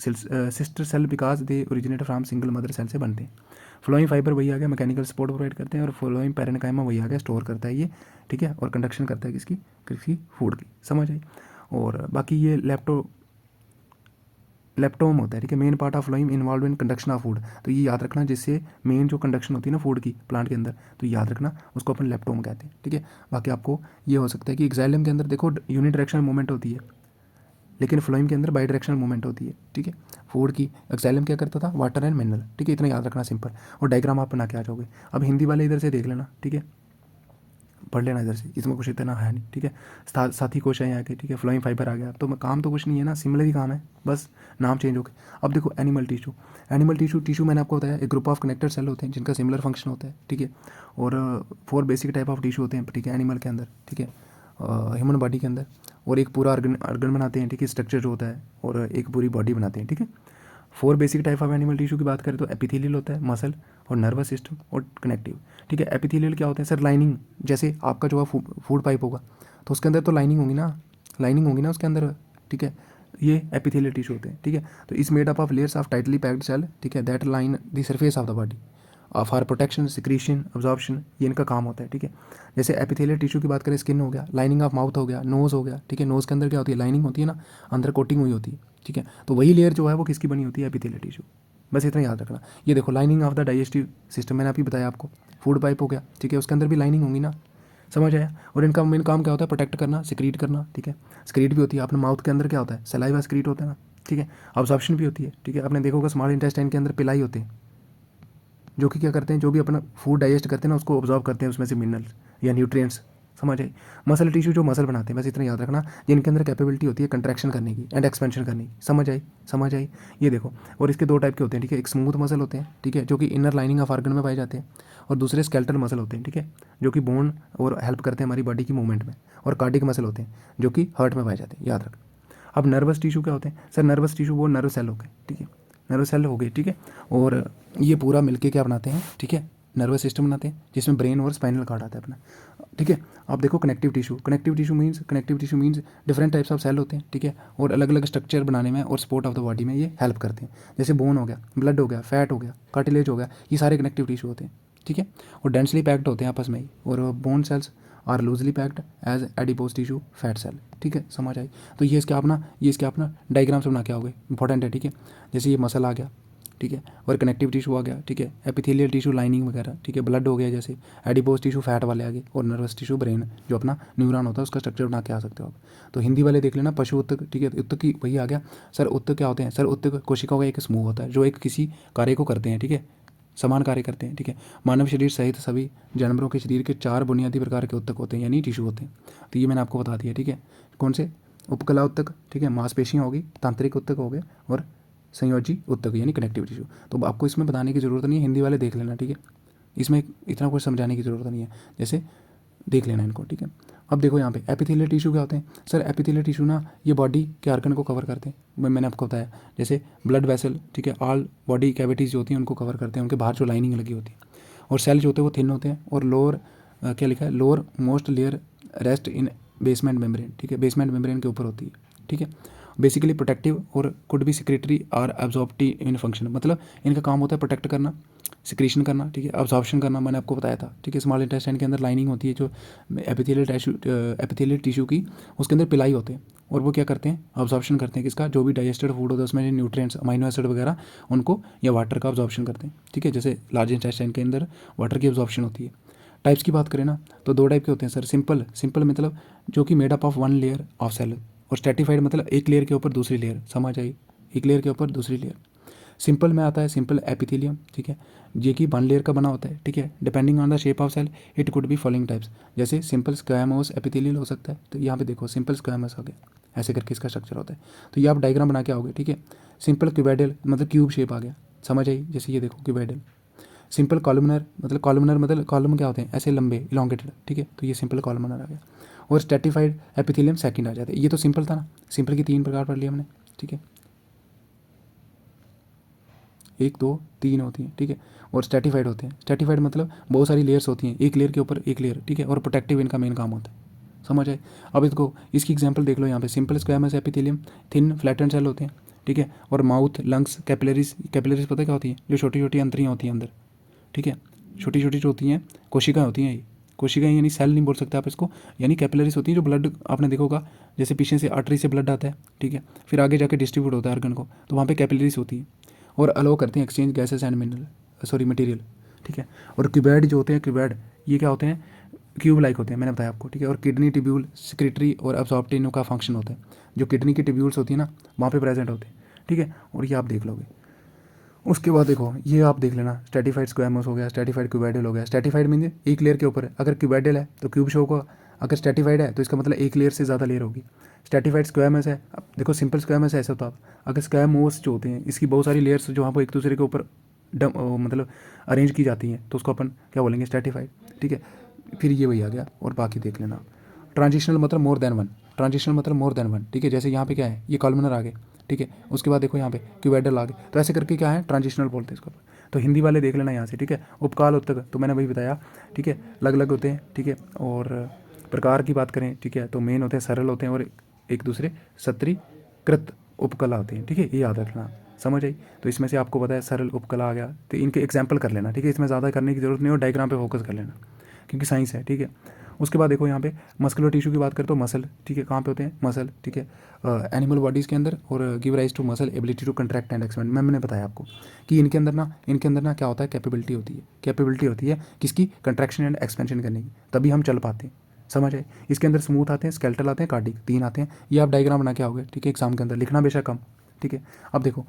sister cell because they originate from single mother cell से बनते हैं। फ्लोइंग फाइबर वही आ गया, मैकेनिकल सपोर्ट प्रोवाइड करते हैं। और फ्लोइंग पैरेन्काइमा वही आ गया, स्टोर करता है ये, ठीक है। और कंडक्शन करता है किसकी फूड की, समझ आई। और बाकी ये लेप्टोम होता है, ठीक है, main part of phloem involve in conduction of food. तो ये याद रखना, जिससे मेन जो कंडक्शन होती है ना फूड की प्लांट के अंदर, तो याद रखना उसको अपन लेप्टोम कहते हैं, ठीक है। बाकी आपको ये हो सकता है कि एक्साइलम के अंदर देखो यूनिडायरेक्शनल मूवमेंट होती है, लेकिन फ्लोएम के अंदर बाई डायरेक्शनल मूवमेंट होती है, ठीक है। फूड की एक्साइलम क्या करता था, वाटर एंड मिनरल, ठीक है, इतना याद रखना सिंपल। और डायग्राम आप बना के आ जाओगे। अब हिंदी वाले इधर से देख लेना, ठीक है, पढ़ लेना इधर से, इसमें कुछ इतना है नहीं, ठीक है। साथ ही क्वेश्चन आ गए, ठीक है, फ्लोइंग फाइबर आ गया, तो काम तो कुछ नहीं है ना, सिमिलर ही काम है, बस नाम चेंज हो गया। अब देखो एनिमल टिश्यू, एनिमल टिश्यू मैंने आपको बताया एक ग्रुप ऑफ कनेक्टेड सेल होते हैं जिनका सिमिलर फंक्शन होता है, ठीक है। और 4 बेसिक टाइप ऑफ टिश्यू होते हैं, ठीक है, एनिमल के अंदर, ठीक है, ह्यूमन बॉडी के अंदर। और एक पूरा ऑर्गन बनाते हैं, ठीक है, स्ट्रक्चर जो होता है, और एक पूरी बॉडी बनाते हैं, ठीक है। 4 basic type of animal tissue की बात करें तो एपिथेलियल होता है, मसल और नर्वस सिस्टम और कनेक्टिव, ठीक है। एपिथेलियल क्या होता है सर, लाइनिंग, जैसे आपका जो है फूड पाइप होगा तो उसके अंदर तो लाइनिंग होगी ना उसके अंदर, ठीक है। ये एपिथेलियल टिश्यू होते हैं, ठीक है। तो इस made up of layers of tightly packed cell, ठीक है, that line the surface of the body for protection, secretion, absorption, ये इनका काम होता है, ठीक है। जैसे एपिथेलियल टिश्यू की बात करें, स्किन हो गया, लाइनिंग ऑफ माउथ हो गया, नोज़ हो गया, ठीक है। नोज़ के अंदर क्या होती है, लाइनिंग होती है ना, अंदर कोटिंग हुई होती है, ठीक है। तो वही लेयर जो है वो किसकी बनी होती है, एपिथेलियल टिश्यू, बस इतना याद रखना। ये देखो lining of the digestive system, मैंने अभी बताया आपको, फूड पाइप हो गया, ठीक है, उसके अंदर भी लाइनिंग होगी ना, समझ आया। और इनका मेन काम क्या होता है, प्रोटेक्ट करना, सिक्रीट करना, ठीक है। सिक्रीट भी होती है, अपने माउथ के अंदर क्या होता है, सलाइवा सिक्रीट होता है ना, ठीक है। अब्जॉर्प्शन भी होती है, ठीक है, आपने देखोगे स्मॉल इंटेस्टाइन के अंदर पिलाई होते हैं, जो कि क्या करते हैं, जो भी अपना फूड डाइजेस्ट करते हैं ना उसको ऑब्जॉर्व करते हैं उसमें से मिनरल्स या न्यूट्रिएंट्स, समझ आए। मसल टिश्यू जो मसल बनाते हैं, बस इतना याद रखना, जिनके अंदर कैपेबिलिटी होती है कंट्रैक्शन करने की एंड एक्सपेंशन करने की, समझ आई। ये देखो, और इसके 2 टाइप के होते हैं, ठीक है, एक स्मूथ मसल होते हैं, ठीक है, जो कि इनर लाइनिंग ऑफ ऑर्गन में पाए जाते हैं, और दूसरे स्केलेटल मसल होते हैं, ठीक है, जो कि बोन और हेल्प करते हैं हमारी बॉडी की मूवमेंट में, और कार्डिक मसल होते हैं जो कि हार्ट में पाए जाते हैं, याद रख। अब नर्वस टिश्यू क्या होते हैं सर, नर्वस टिश्यू वो नर्व सेल हो गए, ठीक है, नर्व सेल हो गए, ठीक है। और ये पूरा मिलके क्या बनाते हैं, ठीक है, नर्वस सिस्टम बनाते हैं, जिसमें ब्रेन और स्पाइनल कार्ड आता है अपना, ठीक है। आप देखो connective tissue means different types of cell होते हैं, ठीक है, और अलग अलग स्ट्रक्चर बनाने में और सपोर्ट ऑफ द बॉडी में ये हेल्प करते हैं। जैसे बोन हो गया, ब्लड हो गया, फैट हो गया, कार्टिलेज हो गया, ये सारे कनेक्टिव टिश्यू होते हैं, ठीक है। और डेंसली पैक्ड होते हैं आपस में ही, और bone cells are loosely packed as adipose tissue, fat cell, ठीक है, समझ आई। तो ये इसके अपना डायग्राम से बना के आओगे, इंपॉर्टेंट है, ठीक है। जैसे ये मसल आ गया, ठीक है, और कनेक्टिव टिश्यू आ गया, ठीक है, एपिथेलियल टिश्यू लाइनिंग वगैरह, ठीक है, ब्लड हो गया, जैसे एडिपोज टिश्यू फैट वाले आ गए, और नर्वस टिश्यू ब्रेन जो अपना न्यूरॉन होता है उसका स्ट्रक्चर बना के आ सकते हो आप। तो हिंदी वाले देख लेना, पशु उत्तक, ठीक है, उत्तक की वही आ गया सर। उत्तक क्या होते हैं सर, उत्तक कोशिकाओं का एक समूह होता है जो एक किसी कार्य को करते हैं, ठीक है, समान कार्य करते हैं, ठीक है। मानव शरीर सहित सभी जानवरों के शरीर के 4 बुनियादी प्रकार के उत्तक होते हैं, यानी टिश्यू होते हैं। तो ये मैंने आपको बता दिया, ठीक है, कौन से, उपकला उत्तक, ठीक है, मांसपेशियाँ होगी, तांत्रिक उत्तक हो गए, और संयोजी उत्तक यानी कनेक्टिव टिश्यू। तो आपको इसमें बताने की ज़रूरत नहीं है, हिंदी वाले देख लेना, ठीक है, इसमें इतना कुछ समझाने की ज़रूरत नहीं है, जैसे देख लेना इनको, ठीक है। अब देखो यहाँ पे एपिथेलियल टिश्यू क्या होते हैं सर, एपिथेलियल टिश्यू ना ये बॉडी के आर्गन को कवर करते हैं, मैंने आपको बताया, जैसे ब्लड वेसल, ठीक है, ऑल बॉडी कैविटीज़ जो होती हैं उनको कवर करते हैं, उनके बाहर जो लाइनिंग लगी होती है। और सेल जो होते हैं वो थिन होते हैं, और लोअर क्या लिखा है, lower most layer rest in basement membrane, ठीक है, बेसमेंट मेम्ब्रेन के ऊपर होती है, ठीक है। बेसिकली प्रोटेक्टिव और कुड बी सिक्रेटरी और एब्जॉर्प्टिव इन फंक्शन, मतलब इनका काम होता है प्रोटेक्ट करना, सिक्रीशन करना, ठीक है, अब्जॉर्प्शन करना, मैंने आपको बताया था, ठीक है। स्मॉल इंटेस्टाइन के अंदर लाइनिंग होती है जो एपिथेलियल टिश्यू की, उसके अंदर पिलाई होते हैं, और वो क्या करते हैं, अब्जॉर्प्शन करते हैं किसका, जो भी डाइजेस्टेड फूड होता है उसमें न्यूट्रिएंट्स, अमाइनो एसिड वगैरह उनको, या वाटर का अब्जॉर्प्शन करते हैं, ठीक है। जैसे लार्ज इंटेस्टाइन के अंदर वाटर की अब्जॉर्प्शन होती है। टाइप्स की बात करें ना तो 2 टाइप के होते हैं सर, सिंपल मतलब जो कि made up of 1 layer of cell, और स्ट्रेटिफाइड मतलब एक लेयर के ऊपर दूसरी लेयर, समझ आई, एक लेयर के ऊपर दूसरी लेयर। सिंपल में आता है सिंपल एपिथेलियम, ठीक है, ये कि 1 लेयर का बना होता है, ठीक है। Depending on the shape of cell it could be following types, जैसे सिंपल स्क्वैमोस एपिथेलियल हो सकता है, तो यहाँ पे देखो सिंपल स्क्वैमस हो गया, ऐसे करके इसका स्ट्रक्चर होता है। तो ये आप डायग्राम बना के आओगे, ठीक है। सिंपल क्यूबैडल मतलब क्यूब शेप आ गया, समझ आई, जैसे ये देखो क्यूबैडल। सिंपल कॉलमनर मतलब कॉलम क्या होते हैं, ऐसे लंबे इलोंगेटेड, ठीक है, तो ये सिंपल कॉलमनर आ गया। और स्ट्रेटिफाइड एपिथेलियम सेकंड आ जाता है। ये तो सिंपल था ना, सिंपल की 3 प्रकार पढ़ लिया हमने, ठीक है, 1 2 3 होती हैं, ठीक है। और स्ट्रेटिफाइड होते हैं, स्ट्रेटिफाइड मतलब बहुत सारी लेयर्स होती हैं, एक लेयर के ऊपर एक लेयर, ठीक है, और प्रोटेक्टिव इनका मेन काम होता है, समझ आए। अब इसको इसकी एग्जांपल देख लो यहाँ पे, simple squamous epithelium, thin flattened cell होते हैं, ठीक है। और माउथ, लंग्स, कैपिलरीज पता क्या होती है, जो छोटी छोटी अंतरियाँ होती हैं अंदर, ठीक है, छोटी छोटी जो होती हैं कोशिकाएं होती हैं, ये कोशिकाएं यानी सेल नहीं बोल सकते आप इसको, यानी कैपिलरीज होती हैं, जो ब्लड आपने देखोगा जैसे पीछे से आर्टरी से ब्लड आता है, ठीक है, फिर आगे जाके डिस्ट्रीब्यूट होता है आर्गन को, तो वहाँ पे कैपिलरीज होती हैं, और अलाउ करते हैं एक्सचेंज गैसेस एंड मटेरियल, ठीक है। और क्यूबैड जो होते हैं, क्यूबैड ये क्या होते हैं, क्यूब लाइक होते हैं, मैंने बताया आपको, ठीक है। और किडनी ट्यूब्यूल सिक्रेटरी और अब्सॉर्प्टिव का फंक्शन होता है, जो किडनी की ट्यूब्यूल्स होती है ना वहाँ पे प्रेजेंट होते हैं, ठीक है। और ये आप देख लोगे। उसके बाद देखो ये आप देख लेना, स्ट्रेटिफाइड स्क्वैमस हो गया, स्ट्रेटिफाइड क्यूबैडल हो गया। स्ट्रेटिफाइड मीन एक लेयर के ऊपर है, अगर क्यूबैडल है तो क्यूब शो होगा, अगर स्ट्रेटिफाइड है तो इसका मतलब एक लेयर से ज़्यादा लेयर होगी। स्ट्रेटिफाइड स्क्वैमस है, अब देखो सिंपल स्क्वैमस है ऐसा होता है, अगर स्क्वैमोस जो होते हैं इसकी बहुत सारी लेयर्स जो वहाँ पर एक दूसरे के ऊपर मतलब अरेंज की जाती हैं तो उसको अपन क्या बोलेंगे, स्ट्रेटिफाइड, ठीक है। फिर ये वही आ गया। और बाकी देख लेना, ट्रांजिशनल मतलब मोर देन वन, ट्रांजिशनल मतलब मोर देन वन, ठीक है। जैसे यहाँ पे क्या है, ये कॉलमनर आ गए, ठीक है। उसके बाद देखो यहाँ पे क्यूबैडल आ गए, तो ऐसे करके क्या है, ट्रांजिशनल बोलते हैं इसको। तो हिंदी वाले देख लेना यहाँ से, ठीक है। उपकाल उत्तक तो मैंने वही बताया, ठीक है, अलग अलग होते हैं, ठीक है। और प्रकार की बात करें, ठीक है, तो मेन होते हैं सरल होते हैं और एक दूसरे सत्रीकृत उपकला होते हैं, ठीक है। ये याद रखना, समझ आई। तो इसमें से आपको पता है सरल उपकला आ गया, तो इनके एग्जाम्पल कर लेना, ठीक है। इसमें ज़्यादा करने की जरूरत नहीं और डायग्राम पे फोकस कर लेना क्योंकि साइंस है, ठीक है। उसके बाद देखो यहाँ पे मस्कुलर टिश्यू की बात करें तो मसल, ठीक है, कहाँ पे होते हैं, मसल, ठीक है, एनिमल बॉडीज़ के अंदर। और give rise to muscle ability to contract and expand. मैंने बताया आपको कि इनके अंदर ना क्या होता है, कैपेबिलिटी होती है किसकी, कंट्रैक्शन एंड एक्सपेंशन करने की, तभी हम चल पाते हैं, समझ आए। इसके अंदर स्मूथ आते हैं, स्केलेटल आते हैं, कार्डिक, 3 आते हैं। ये आप डायग्राम बना के आओगे, ठीक है, एग्जाम के अंदर लिखना बेशक कम, ठीक है। अब देखो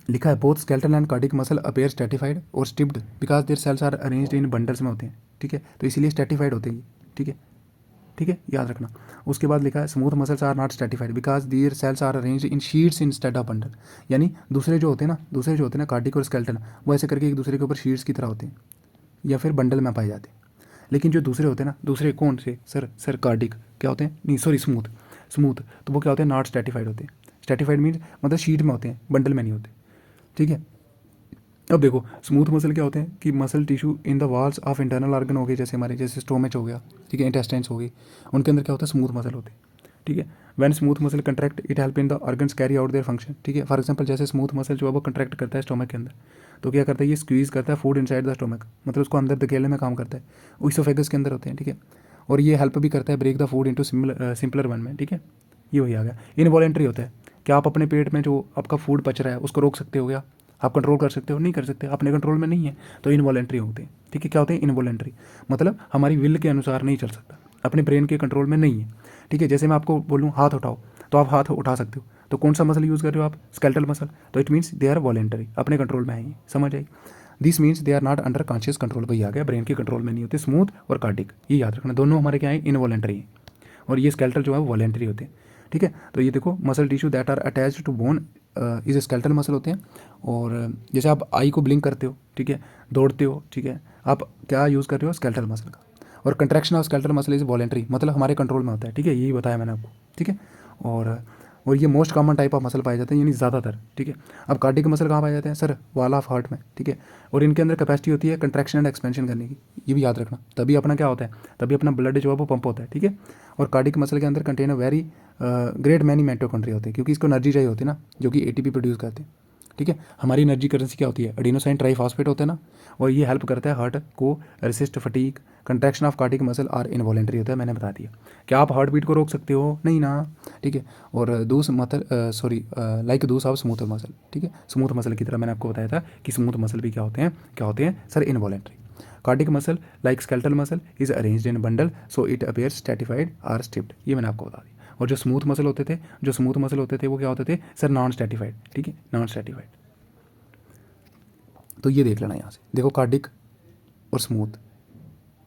लिखा है both skeletal and cardiac muscle appear striated और striped because their cells are arranged in bundles में होते हैं, ठीक है। तो इसीलिए स्ट्रेटिफाइड होते हैं, ठीक है, ठीक है, याद रखना। उसके बाद लिखा है smooth muscles are not stratified because their cells are arranged in sheets instead of bundle. यानी दूसरे जो होते हैं ना कार्डिक और स्केलेटल, वो ऐसे करके एक दूसरे के ऊपर शीट्स की तरह होते हैं या फिर बंडल में पाए जाते हैं। लेकिन जो दूसरे होते हैं ना, दूसरे कौन से, सर कार्डिक क्या होते हैं, नहीं सॉरी स्मूथ तो वो क्या होते हैं, नॉट स्ट्रेटिफाइड होते हैं। स्ट्रेटिफाइड मीन्स मतलब शीट में होते हैं, बंडल में नहीं होते, ठीक है। अब देखो स्मूथ मसल क्या होते हैं कि muscle tissue in the walls of internal organ हो गए, जैसे हमारे जैसे स्टोमच हो गया, ठीक है, इंटेस्टाइन्स हो गई, उनके अंदर क्या होता है, स्मूथ मसल होते हैं, ठीक है। When smooth muscle contract it help in the organs carry out their function, ठीक है। फॉर एग्जांपल जैसे स्मूथ मसल जो है वो कंट्रैक्ट करता है स्टोमक के अंदर, तो क्या करता है, ये स्क्वीज करता है फूड इनसाइड द स्टोमक, मतलब उसको अंदर धकेलने में काम करता है, ओइसोफेगस के अंदर होते हैं, ठीक है। और ये हेल्प भी करता है break the food into simpler one में, ठीक है। ये वही आ गया। इनवॉलेंट्री होता है, क्या आप अपने पेट में जो आपका फूड पच रहा है उसको रोक सकते हो, क्या आप कंट्रोल कर सकते हो, नहीं कर सकते, अपने कंट्रोल में नहीं है, तो इनवॉलेंट्री होते हैं, ठीक है। क्या होते हैं, इनवॉलेंट्री मतलब हमारी विल के अनुसार नहीं चल सकता, अपने ब्रेन के कंट्रोल में नहीं है, ठीक है। जैसे मैं आपको बोलूँ हाथ उठाओ तो आप हाथ उठा सकते हो, तो कौन सा मसल यूज़ कर रहे हो आप, स्केलेटल मसल, तो it means they are voluntary, अपने कंट्रोल में है, ये समझ आई। This means they are not under conscious control, वही आ गया, ब्रेन के कंट्रोल में नहीं होते। स्मूथ और कार्डिक ये याद रखना, दोनों हमारे क्या है, इनवॉलेंटरी है, और ये स्केलेटल जो है वो वॉलेंटरी होते हैं, ठीक है। तो ये देखो muscle tissue that are attached to bone is skeletal muscle होते हैं। और जैसे आप आई को ब्लिंक करते हो, ठीक है, दौड़ते हो, ठीक है, आप क्या यूज़ कर रहे हो, स्केलेटल मसल का। और contraction of skeletal muscle is voluntary, मतलब हमारे कंट्रोल में होता है, ठीक है, यही बताया मैंने आपको, ठीक है। और ये most common type of muscle पाए जाते हैं, यानी ज़्यादातर, ठीक है। अब कार्डिक मसल कहाँ पाए जाते हैं, सर वॉल ऑफ हार्ट में, ठीक है। और इनके अंदर कैपेसिटी होती है कंट्रैक्शन एंड एक्सपेंशन करने की, ये भी याद रखना, तभी अपना क्या होता है, तभी अपना ब्लड जो है वो पंप होता है, ठीक है। और कार्डिक मसल के अंदर contain very great many mitochondria होते हैं, क्योंकि इसको एनर्जी चाहिए होती है ना, जो कि एटीपी प्रोड्यूस करते हैं, ठीक है। हमारी एनर्जी करेंसी क्या होती है, एडिनोसाइन ट्राइफॉस्फेट होता है ना, और ये हेल्प करता है हार्ट को resist fatigue. Contraction of cardiac muscle are involuntary होता है, मैंने बता दिया। क्या आप हार्ट बीट को रोक सकते हो, नहीं ना, ठीक है। और दूस मसल लाइक दूस ऑफ स्मूथ मसल, ठीक है, स्मूथ मसल की तरह मैंने आपको बताया था कि स्मूथ मसल भी क्या होते हैं sir, involuntary. Cardiac muscle like skeletal muscle is arranged in bundle so it appear stratified or striped, ये मैंने आपको बता दिया। और जो स्मूथ मसल होते थे वो क्या होते थे सर, नॉन स्ट्रेटिफाइड, ठीक है, नॉन स्ट्रेटिफाइड। तो ये देख लेना यहाँ से, देखो कार्डिक और स्मूथ,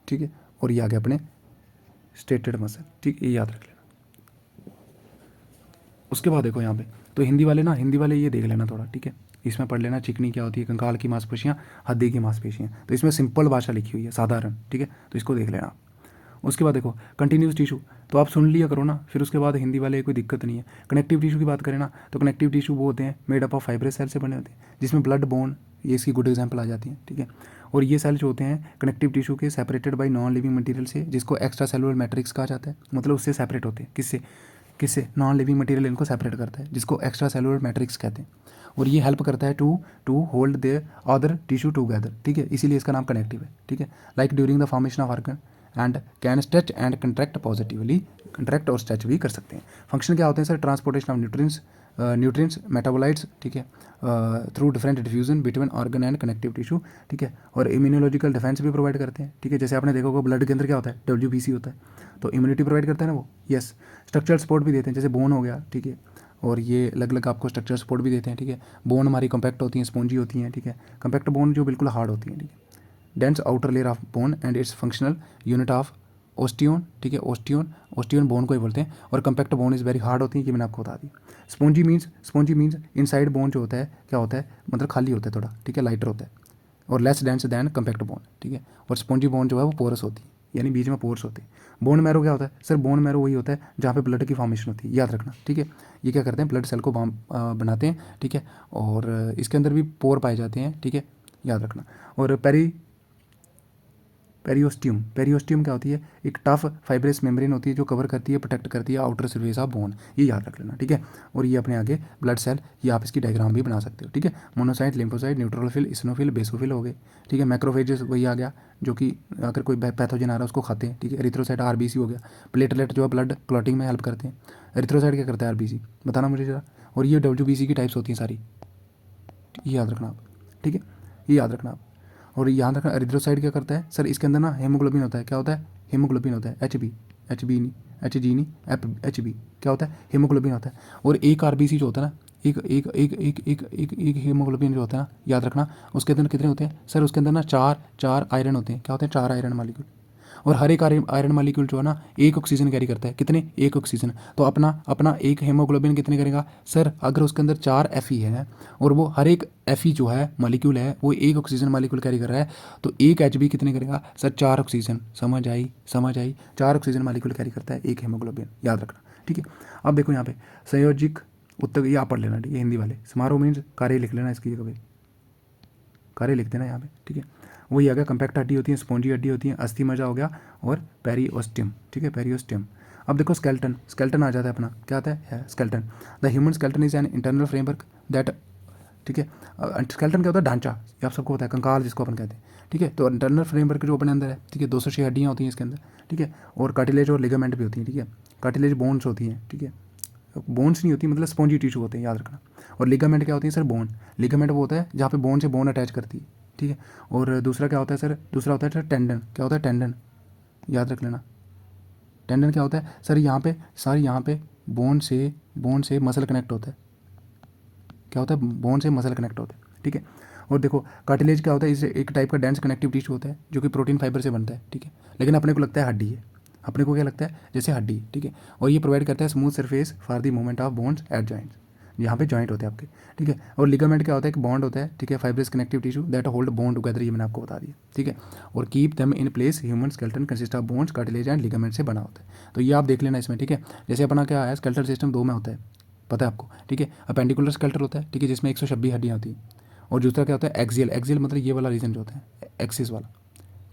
ठीक है, और ये आ गया अपने स्ट्रेटेड मसल, ठीक, ये याद रख लेना। उसके बाद देखो यहाँ पे, तो हिंदी वाले ये देख लेना थोड़ा, ठीक है। इसमें पढ़ लेना चिकनी क्या होती है, कंकाल की मांसपेशियाँ, हड्डी की मांसपेशियाँ, तो इसमें सिंपल भाषा लिखी हुई है, साधारण, ठीक है, तो इसको देख लेना। उसके बाद देखो कंटिन्यूस टिश्यू, तो आप सुन लिया करो ना, फिर उसके बाद हिंदी वाले कोई दिक्कत नहीं है। कनेक्टिव टिश्यू की बात करें ना, तो कनेक्टिव टिश्यू वो होते हैं made up of fibrous cell से बने होते हैं, जिसमें ब्लड बोन, ये इसकी गुड एग्जांपल आ जाती है, ठीक है। और ये सेल जो होते हैं कनेक्टिव टिश्यू के separated by non living material से, जिसको एक्स्ट्रा सेलुलर मैट्रिक्स कहा जाता है, मतलब उससे सेपरेट होते हैं, किससे नॉन लिविंग मटेरियल इनको सेपरेट करता है, जिसको एक्स्ट्रा सेलुलर मैट्रिक्स कहते हैं। और ये हेल्प करता है to hold the other tissue together, ठीक है, इसीलिए इसका नाम कनेक्टिव है, ठीक है। Like during the formation of organ and can stretch and contract positively, contract और स्ट्रेच भी कर सकते हैं। फंक्शन क्या होते हैं sir, transportation of nutrients nutrients metabolites, ठीक है, through different diffusion between organ and connective tissue, ठीक है, और इम्यूनोलॉजिकल डिफेंस भी प्रोवाइड करते हैं, ठीक है। जैसे आपने देखा होगा ब्लड के अंदर क्या होता है, WBC होता है, तो इम्यूनिटी प्रोवाइड करता है ना वो, यस। स्ट्रक्चरल सपोर्ट भी देते हैं, जैसे बोन हो गया, ठीक है, और ये अलग अलग आपको स्ट्रक्चरल सपोर्ट भी देते हैं, ठीक है। बोन हमारी कॉम्पैक्ट होती हैं, स्पॉन्जी होती हैं, ठीक है, कॉम्पैक्ट बोन जो बिल्कुल हार्ड होती हैं, ठीक है। Dense outer layer of bone and its functional unit of osteon, ठीक है, ओस्टियोन बोन को ही बोलते हैं, और compact bone is very hard होती है, ये मैंने आपको बता दी। स्पॉन्जी मीन्स इनसाइड बोन जो होता है क्या होता है, मतलब खाली होता है थोड़ा, ठीक है, लाइटर होता है, और less dense than compact bone, ठीक है। और स्पॉन्जी बोन जो है वो पोरस होती है, यानी बीच में पोर्स होते हैं। बोन मैरो क्या होता है सर, बोन मैरो वही होता है जहाँ पे ब्लड की फॉर्मेशन होती है, याद रखना, ठीक है। ये क्या करते हैं, ब्लड सेल को बनाते हैं, ठीक है, और इसके अंदर भी पोर पाए जाते हैं, ठीक है, याद रखना। और पेरियोस्टियम क्या होती है, एक टफ फाइब्रस मेम्ब्रेन होती है जो कवर करती है, प्रोटेक्ट करती है आउटर सर्फेस ऑफ बोन, ये याद रख लेना, ठीक है। और ये अपने आगे ब्लड सेल, ये आप इसकी डायग्राम भी बना सकते हो, ठीक है। Monocyte, lymphocyte, neutrophil, eosinophil, basophil हो गए, ठीक है। मैक्रोफेजेस वही आ गया जो कि अगर कोई पैथोजन आ रहा है उसको खाते हैं, ठीक है। एरिथ्रोसाइट, RBC हो गया। प्लेटलेट जो है ब्लड क्लॉटिंग में हेल्प करते हैं। एरिथ्रोसाइट क्या करता है, RBC, बताना मुझे जरा। और ये WBC की टाइप्स होती हैं सारी, ये याद रखना आप, ठीक है, ये याद रखना आप। और याद रखना एरिथ्रोसाइट क्या करता है सर, इसके अंदर ना हेमोग्लोबिन होता है, क्या होता है, हेमोग्लोबिन होता है, HB नहीं, HG नहीं, HB क्या होता है, हेमोग्लोबिन होता है। और एक RBC जो होता है ना, एक एक एक एक एक एक एक हेमोग्लोबिन जो होता है ना, याद रखना, उसके अंदर कितने होते हैं सर, उसके अंदर ना चार आयरन होते हैं, क्या होते हैं, 4 आयरन मालिक्यूल। और हर एक आयरन मालिक्यूल जो है ना एक ऑक्सीजन कैरी करता है, कितने, एक ऑक्सीजन। तो अपना अपना एक हेमोग्लोबिन कितने करेगा सर, अगर उसके अंदर 4 Fe है और वो हर एक Fe जो है मालिक्यूल है वो एक ऑक्सीजन मालिक्यूल कैरी कर रहा है, तो एक HB कितने करेगा सर, 4 ऑक्सीजन। समझ आई, 4 ऑक्सीजन मालिक्यूल कैरी करता है एक हेमोग्लोबिन, याद रखना, ठीक है। अब देखो यहाँ पे संयोजिक उत्तक, ये आप पढ़ लेना, ठीक है, हिंदी वाले। समारोह मीन्स कार्य लिख लेना, इसकी जगह पे कार्य लिख देना यहाँ पे, ठीक है। वही आ गया, कम्पैक्ट हड्डी होती है, स्पॉन्जी हड्डी होती है, अस्थि मज्जा हो गया, और पेरिओस्टियम, ठीक है, पेरिओस्टियम। अब देखो स्केल्टन आ जाता है अपना, क्या आता है skeleton. The human skeleton is an internal framework that, ठीक है। स्केल्टन क्या होता है, ढांचा, ये आप सबको होता है, कंकाल जिसको अपन कहते हैं, ठीक है। तो इंटरनल फ्रेमवर्क जो अपने अंदर है, ठीक है, 206 हड्डियाँ होती हैं इसके अंदर, ठीक है। और कार्टिलेज और लिगामेंट भी होती हैं, ठीक है। कार्टिलेज बोन्स होती हैं, ठीक है, बोन्स नहीं होती, मतलब स्पॉन्जी टिश्यू होते हैं, याद रखना। और लिगामेंट क्या होती है सर, बोन। लिगामेंट वो होता है जहाँ पे बोन से बोन अटैच करती है, ठीक है। और दूसरा क्या होता है सर, दूसरा होता है सर टेंडन, क्या होता है, टेंडन, याद रख लेना। टेंडन क्या होता है सर, यहाँ पे बोन से मसल कनेक्ट होता है, क्या होता है, बोन से मसल कनेक्ट होता है, ठीक है। और देखो कार्टिलेज क्या होता है, इसे एक टाइप का डेंस कनेक्टिव टिश्यू होता है जो कि प्रोटीन फाइबर से बनता है, ठीक है। लेकिन अपने को लगता है हड्डी है, अपने को क्या लगता है, जैसे हड्डी, ठीक है। और ये प्रोवाइड करता है smooth surface for the movement of bones at joints, यहाँ पे जॉइंट होते हैं आपके, ठीक है। और लिगामेंट क्या होता है, एक बॉन्ड होता है, ठीक है, fibrous connective tissue that hold bone together, ये मैंने आपको बता दिया, ठीक है। और keep them in place. Human skeleton consist of bones, cartilage and ligament से बना होता है, तो ये आप देख लेना इसमें, ठीक है। जैसे अपना क्या है, स्केल्टल सिस्टम 2 में होता है, पता है आपको, ठीक है। अपेंडिकुलर स्केल्टल होता है, ठीक है, जिसमें 126 हड्डियाँ होती हैं। और दूसरा क्या होता है, एक्सियल मतलब ये वाला रीजन जो होता है, एक्सिस वाला,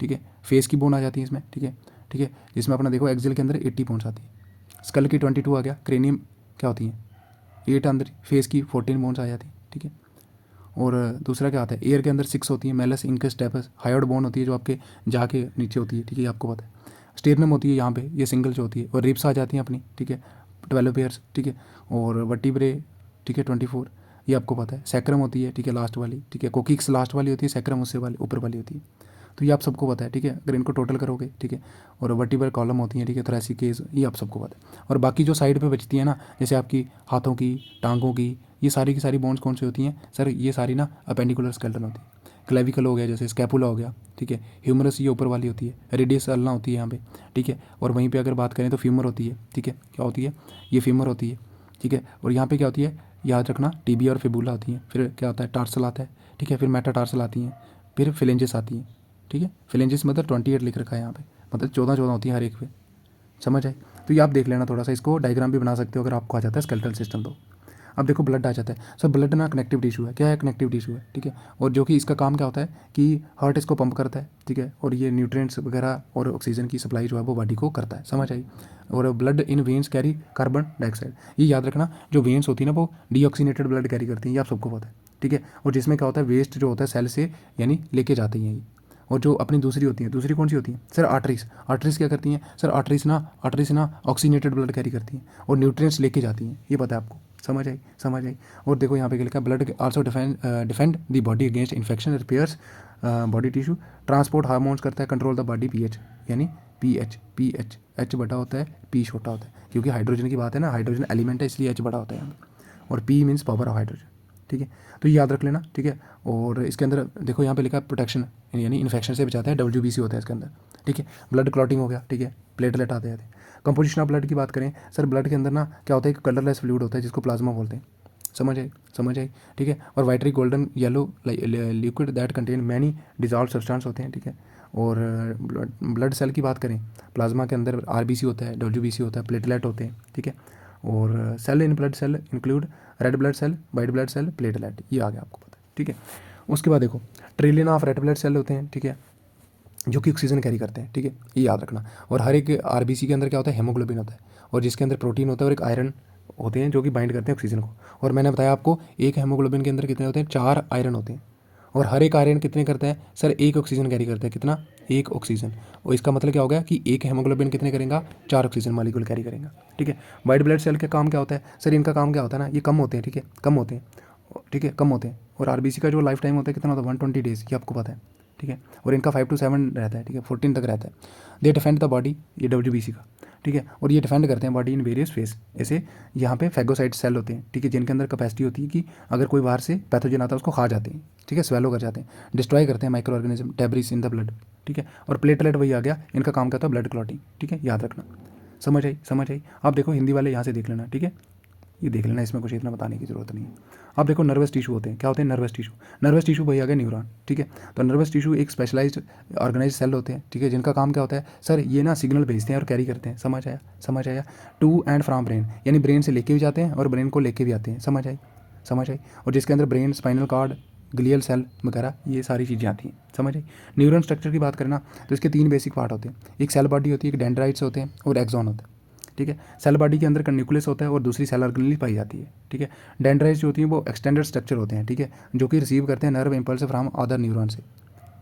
ठीक है। फेस की बोन आ जाती है इसमें, ठीक है, ठीक है, जिसमें अपना देखो एक्सियल के अंदर 80 बोन्स आती है। स्कल की 22 आ गया। क्रेनियम क्या होती है, 8 अंदर। फेस की 14 बोन्स आ जाती है, ठीक है। और दूसरा क्या आता है, एयर के अंदर 6 होती है। Malleus, incus, stapes. Hyoid bone होती है जो आपके जाके नीचे होती है, ठीक है, आपको पता है। स्टेरनम होती है यहाँ पे, ये सिंगल जो होती है। और रिप्स आ जाती हैं अपनी, ठीक है, 12 पेयर्स, ठीक है। और वर्टिब्रे, ठीक है, 24, ये आपको पता है। सैक्रम होती है, ठीक है, लास्ट वाली, ठीक है। कोकिक्स लास्ट वाली होती है, सैक्रम उससे वाली ऊपर वाली होती है। तो ये आप सबको पता है, ठीक है, अगर इनको टोटल करोगे, ठीक है। और वर्टिब्रल कॉलम होती हैं, ठीक है, थोरेसिक केस, ये आप सबको पता है। और बाकी जो साइड पे बचती है ना, जैसे आपकी हाथों की, टांगों की, ये सारी की सारी बोन्स कौन सी होती हैं सर, ये सारी ना अपेंडिकुलर स्केलेटन होती है। क्लेविकल हो गया, जैसे स्कैपुला हो गया, ठीक है। ह्यूमरस ये ऊपर वाली होती है। रेडियस अल्ना होती है यहाँ पे, ठीक है। और वहीं पे अगर बात करें तो फीमर होती है, ठीक है, क्या होती है, ये फीमर होती है, ठीक है। और यहाँ पे क्या होती है, याद रखना, टीबिया और फिबुला आती हैं। फिर क्या होता है, टार्सल आता है, ठीक है। फिर मेटाटार्सल आती हैं। फिर फिलेंजेस आती हैं, ठीक है। फिलेंजेस मतलब 28 लिख रखा है यहाँ पे, मतलब 14 होती है हर एक पे, समझ आए। तो ये आप देख लेना थोड़ा सा, इसको डायग्राम भी बना सकते हो अगर आपको आ जाता है स्केलेटल सिस्टम तो। अब देखो ब्लड आ जाता है सर, ब्लड ना कनेक्टिव टिश्यू है, क्या है, कनेक्टिव टिश्यू है, ठीक है। और जो कि इसका काम क्या होता है कि हार्ट इसको पंप करता है, ठीक है। और ये न्यूट्रिएंट्स वगैरह और ऑक्सीजन की सप्लाई जो है वो बॉडी को करता है, समझ आई। और blood in veins carry carbon dioxide, ये याद रखना, जो वेन्स होती है ना वो डीऑक्सीनेटेड ब्लड कैरी करती हैं, ये आप सबको पता है, ठीक है। और जिसमें क्या होता है, वेस्ट जो होता है सेल से यानी लेके जाती हैं ये। और जो अपनी दूसरी होती है, दूसरी कौन सी होती है सर? आर्टरीज। आर्टरीज क्या करती हैं सर? आर्टरीज ना ऑक्सीनेटेड ब्लड कैरी करती हैं और न्यूट्रिएंट्स लेके जाती हैं, ये पता है आपको। समझ आई, समझ आई। और देखो यहाँ पे क्या लिखा है, blood also defend the body against infection, repairs body tissue, transport hormones करता है, कंट्रोल द बॉडी पीएच, यानी पीएच एच बड़ा होता है, पी छोटा होता है, क्योंकि हाइड्रोजन की बात है ना, हाइड्रोजन एलिमेंट है इसलिए एच बड़ा होता है यहाँ पे। और P means power of hydrogen, ठीक है, तो ये याद रख लेना, ठीक है। और इसके अंदर देखो यहाँ पे लिखा है प्रोटेक्शन, यानी इन्फेक्शन से बचाता है, WBC होता है इसके अंदर, ठीक है। ब्लड क्लॉटिंग हो गया, ठीक है, प्लेटलेट आते हैं। कंपोजिशन ऑफ ब्लड की बात करें सर, ब्लड के अंदर ना क्या होता है, एक कलरलेस फ्लूइड होता है जिसको प्लाज्मा बोलते हैं। समझ आई, समझ आई, ठीक है। और watery golden yellow liquid that contain many dissolve substance होते हैं, ठीक है। और ब्लड सेल की बात करें, प्लाज्मा के अंदर RBC होता है, WBC होता है, प्लेटलेट होते हैं, ठीक है। और cell in blood cell include red blood cell, white blood cell, platelet, ये आ गया आपको पता है, ठीक है। उसके बाद देखो trillion of red blood cell होते हैं, ठीक है, जो कि ऑक्सीजन कैरी करते हैं, ठीक है, ये याद रखना। और हर एक RBC के अंदर क्या होता है, हेमोग्लोबिन होता है, और जिसके अंदर प्रोटीन होता है और एक आयरन होते हैं जो कि बाइंड करते हैं ऑक्सीजन को। और मैंने बताया आपको एक हेमोग्लोबिन के अंदर कितने होते हैं, 4 आयरन होते हैं, और हर एक आयरन कितने करता है सर, 1 ऑक्सीजन कैरी करता है, कितना, 1 ऑक्सीजन। और इसका मतलब क्या हो गया कि एक हेमोग्लोबिन कितने करेगा, 4 ऑक्सीजन मालिक्यूल कैरी करेगा, ठीक है। वाइट ब्लड सेल का काम क्या होता है सर, इनका काम क्या होता है ना, ये कम होते हैं, ठीक है, कम होते हैं, ठीक है, कम होते हैं। और RBC का जो लाइफ टाइम होता है कितना होता है, 120 डेज, ये आपको पता है, ठीक है। और इनका 5 to 7 रहता है, ठीक है, 14 तक रहता है। दे डिफेंड द बॉडी, ये WBC का, ठीक है। और ये डिफेंड करते हैं बॉडी इन वेरियस फेस, ऐसे यहाँ पे फैगोसाइट सेल होते हैं, ठीक है, जिनके अंदर कैपेसिटी होती है कि अगर कोई बाहर से पैथोजन आता है उसको खा जाते हैं, ठीक है, स्वेलो कर जाते हैं, डिस्ट्रॉय करते हैं micro organism, debris in the blood, ठीक है। और प्लेटलेट वही आ गया, इनका काम क्या होता है, ब्लड क्लॉटिंग, ठीक है, याद रखना। समझ आई, समझ आई। आप देखो हिंदी वाले यहाँ से देख लेना, ठीक है, ये देख लेना, इसमें कुछ इतना बताने की जरूरत नहीं है। अब देखो नर्वस टिश्यू होते हैं, क्या होते हैं नर्वस टिश्यू, नर्वस टिश्यू वही आ गया न्यूरॉन, ठीक है। तो नर्वस टिश्यू एक स्पेशलाइज्ड ऑर्गेनाइज सेल होते हैं, ठीक है, जिनका काम क्या होता है सर, ये ना सिग्नल भेजते हैं और कैरी करते हैं। समझ आया, समझ आया। टू एंड फ्रॉम ब्रेन, यानी ब्रेन से लेके भी जाते हैं और ब्रेन को लेके भी आते हैं। समझ आई, समझ आई। और जिसके अंदर brain, spinal cord, glial cell वगैरह ये सारी चीज़ें आती हैं। समझ आई। न्यूरॉन स्ट्रक्चर की बात करना तो इसके 3 बेसिक पार्ट होते हैं, एक सेल बॉडी होती है, एक डेंड्राइट्स होते हैं और एक्सॉन होता है, ठीक है। सेल बॉडी के अंदर का न्यूक्लियस होता है और दूसरी सेल ऑर्गेनेल पाई जाती है, ठीक है। डेंड्राइट्स जो होती हैं वो एक्सटेंडेड स्ट्रक्चर होते हैं, ठीक है, जो कि रिसीव करते हैं nerve impulse from other neuron से।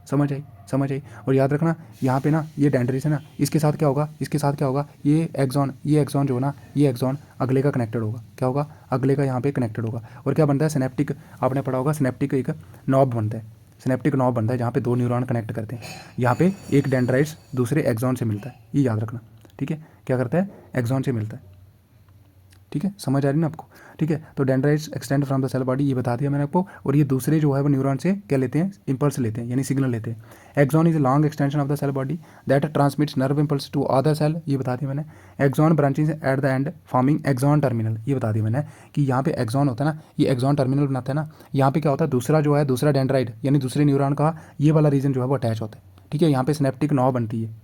समझ आई, समझ आई। और याद रखना यहाँ पे ना ये डेंड्राइट्स है ना, इसके साथ क्या होगा, इसके साथ क्या होगा, ये एक्सॉन जो ना, ये एक्सॉन अगले का कनेक्टेड होगा, क्या होगा, अगले का यहाँ पे कनेक्टेड होगा। और क्या बनता है, सिनेप्टिक, आपने पढ़ा होगा, सिनेप्टिक एक नॉब बनता है, सिनेप्टिक नॉब बनता है जहाँ पे 2 न्यूरॉन कनेक्ट करते हैं। यहाँ पे एक डेंड्राइट्स दूसरे एक्सॉन से मिलता है, ये याद रखना, ठीक है, क्या करता है, एक्सॉन से मिलता है, ठीक है, समझ आ रही ना आपको, ठीक है। तो dendrites extend from the cell body, ये बता दिया मैंने आपको। और ये दूसरे जो है वो न्यूरॉन से क्या लेते हैं, इंपल्स लेते हैं, यानी सिग्नल लेते हैं। Axon is long extension of the cell body that transmits nerve impulse to other cell, ये बता दिया मैंने। Axon branching at the end forming axon terminal, ये बता दिया मैंने कि यहाँ पे एक्सॉन होता है ना, ये एक्सॉन टर्मिनल बनाता है ना। यहाँ पे क्या होता है, दूसरा जो है, दूसरा डेंड्राइट यानी दूसरे न्यूरॉन का ये वाला रीजन जो है वो अटैच होता है, ठीक है। यहाँ पे सिनेप्टिक नॉब बनती है,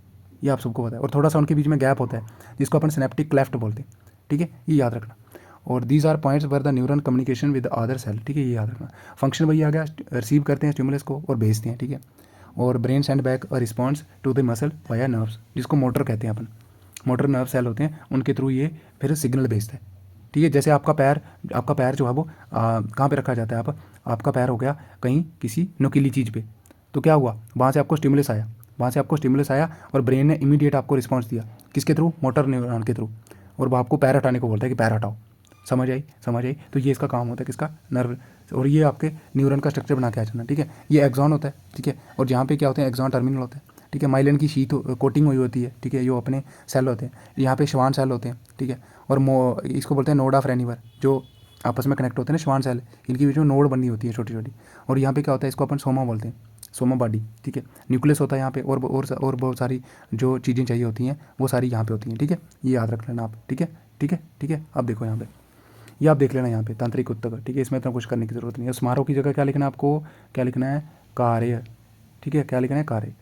ये आप सबको पता है। और थोड़ा सा उनके बीच में गैप होता है जिसको अपन सिनेप्टिक क्लेफ्ट बोलते हैं, ठीक है, ये याद रखना। और these are points where the neuron communication with other cell, ठीक है, ये याद रखना। फंक्शन वही आ गया, रिसीव करते हैं स्टिमुलस को और भेजते हैं, ठीक है। और brain send back a response to the muscle via nerves, जिसको मोटर कहते हैं अपन, मोटर नर्व सेल होते हैं, उनके थ्रू ये फिर सिग्नल भेजता है, ठीक है। जैसे आपका पैर जो है वो कहाँ पे रखा जाता है, आपका पैर हो गया कहीं किसी नुकीली चीज़ पे, तो क्या हुआ, वहाँ से आपको स्टिमुलस आया और ब्रेन ने इमीडिएट आपको रिस्पॉन्स दिया, किसके थ्रू, मोटर न्यूरॉन के थ्रू। और वो आपको पैर हटाने को बोलता है कि पैर हटाओ। समझ आई, समझ आई। तो ये इसका काम होता है, किसका, नर्व। और ये आपके न्यूरॉन का स्ट्रक्चर बना के आ जाना, ठीक है। ये एक्सॉन होता है, ठीक है। और जहाँ पे क्या होते हैं, एक्सॉन टर्मिनल होता है, ठीक है। माइलिन की शीट कोटिंग हुई होती है, ठीक है, जो अपने सेल होते हैं, यहाँ पे श्वान सेल होते हैं, ठीक है। और इसको बोलते हैं नोड ऑफ रेनिवर, जो आपस में कनेक्ट होते हैं ना श्वान सेल, इनके बीच में नोड बनी होती है छोटी छोटी। और यहाँ पे क्या होता है, इसको अपन सोमा बोलते हैं, सोमा बॉडी, ठीक है। न्यूक्लियस होता है यहाँ पे, और बहुत सारी जो चीज़ें चाहिए होती हैं वो सारी यहाँ पे होती हैं, ठीक है। ये याद रख लेना आप, ठीक है, ठीक है, ठीक है। अब देखो यहाँ पे, ये आप देख लेना यहाँ पे तांत्रिक उत्तक, ठीक है, इसमें इतना कुछ करने की जरूरत नहीं है। स्मारक की जगह क्या लिखना है आपको, क्या लिखना है, कार्य, ठीक है, क्या लिखना है, कार्य।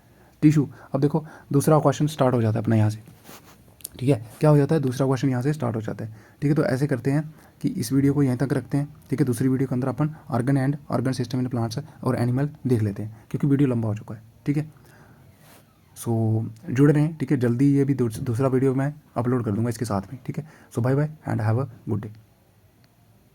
टिश्यू, अब देखो दूसरा क्वेश्चन स्टार्ट हो जाता है अपना यहाँ से, ठीक है, क्या हो जाता है, दूसरा क्वेश्चन यहाँ से स्टार्ट हो जाता है, ठीक है। तो ऐसे करते हैं कि इस वीडियो को यहीं तक रखते हैं, ठीक है। दूसरी वीडियो के अंदर अपन organ and organ system in plants और एनिमल देख लेते हैं, क्योंकि वीडियो लंबा हो चुका है, ठीक है। सो जुड़ रहे हैं, ठीक है, जल्दी ये भी दूसरा वीडियो मैं अपलोड कर दूंगा इसके साथ में, ठीक है। So bye bye and have a good day.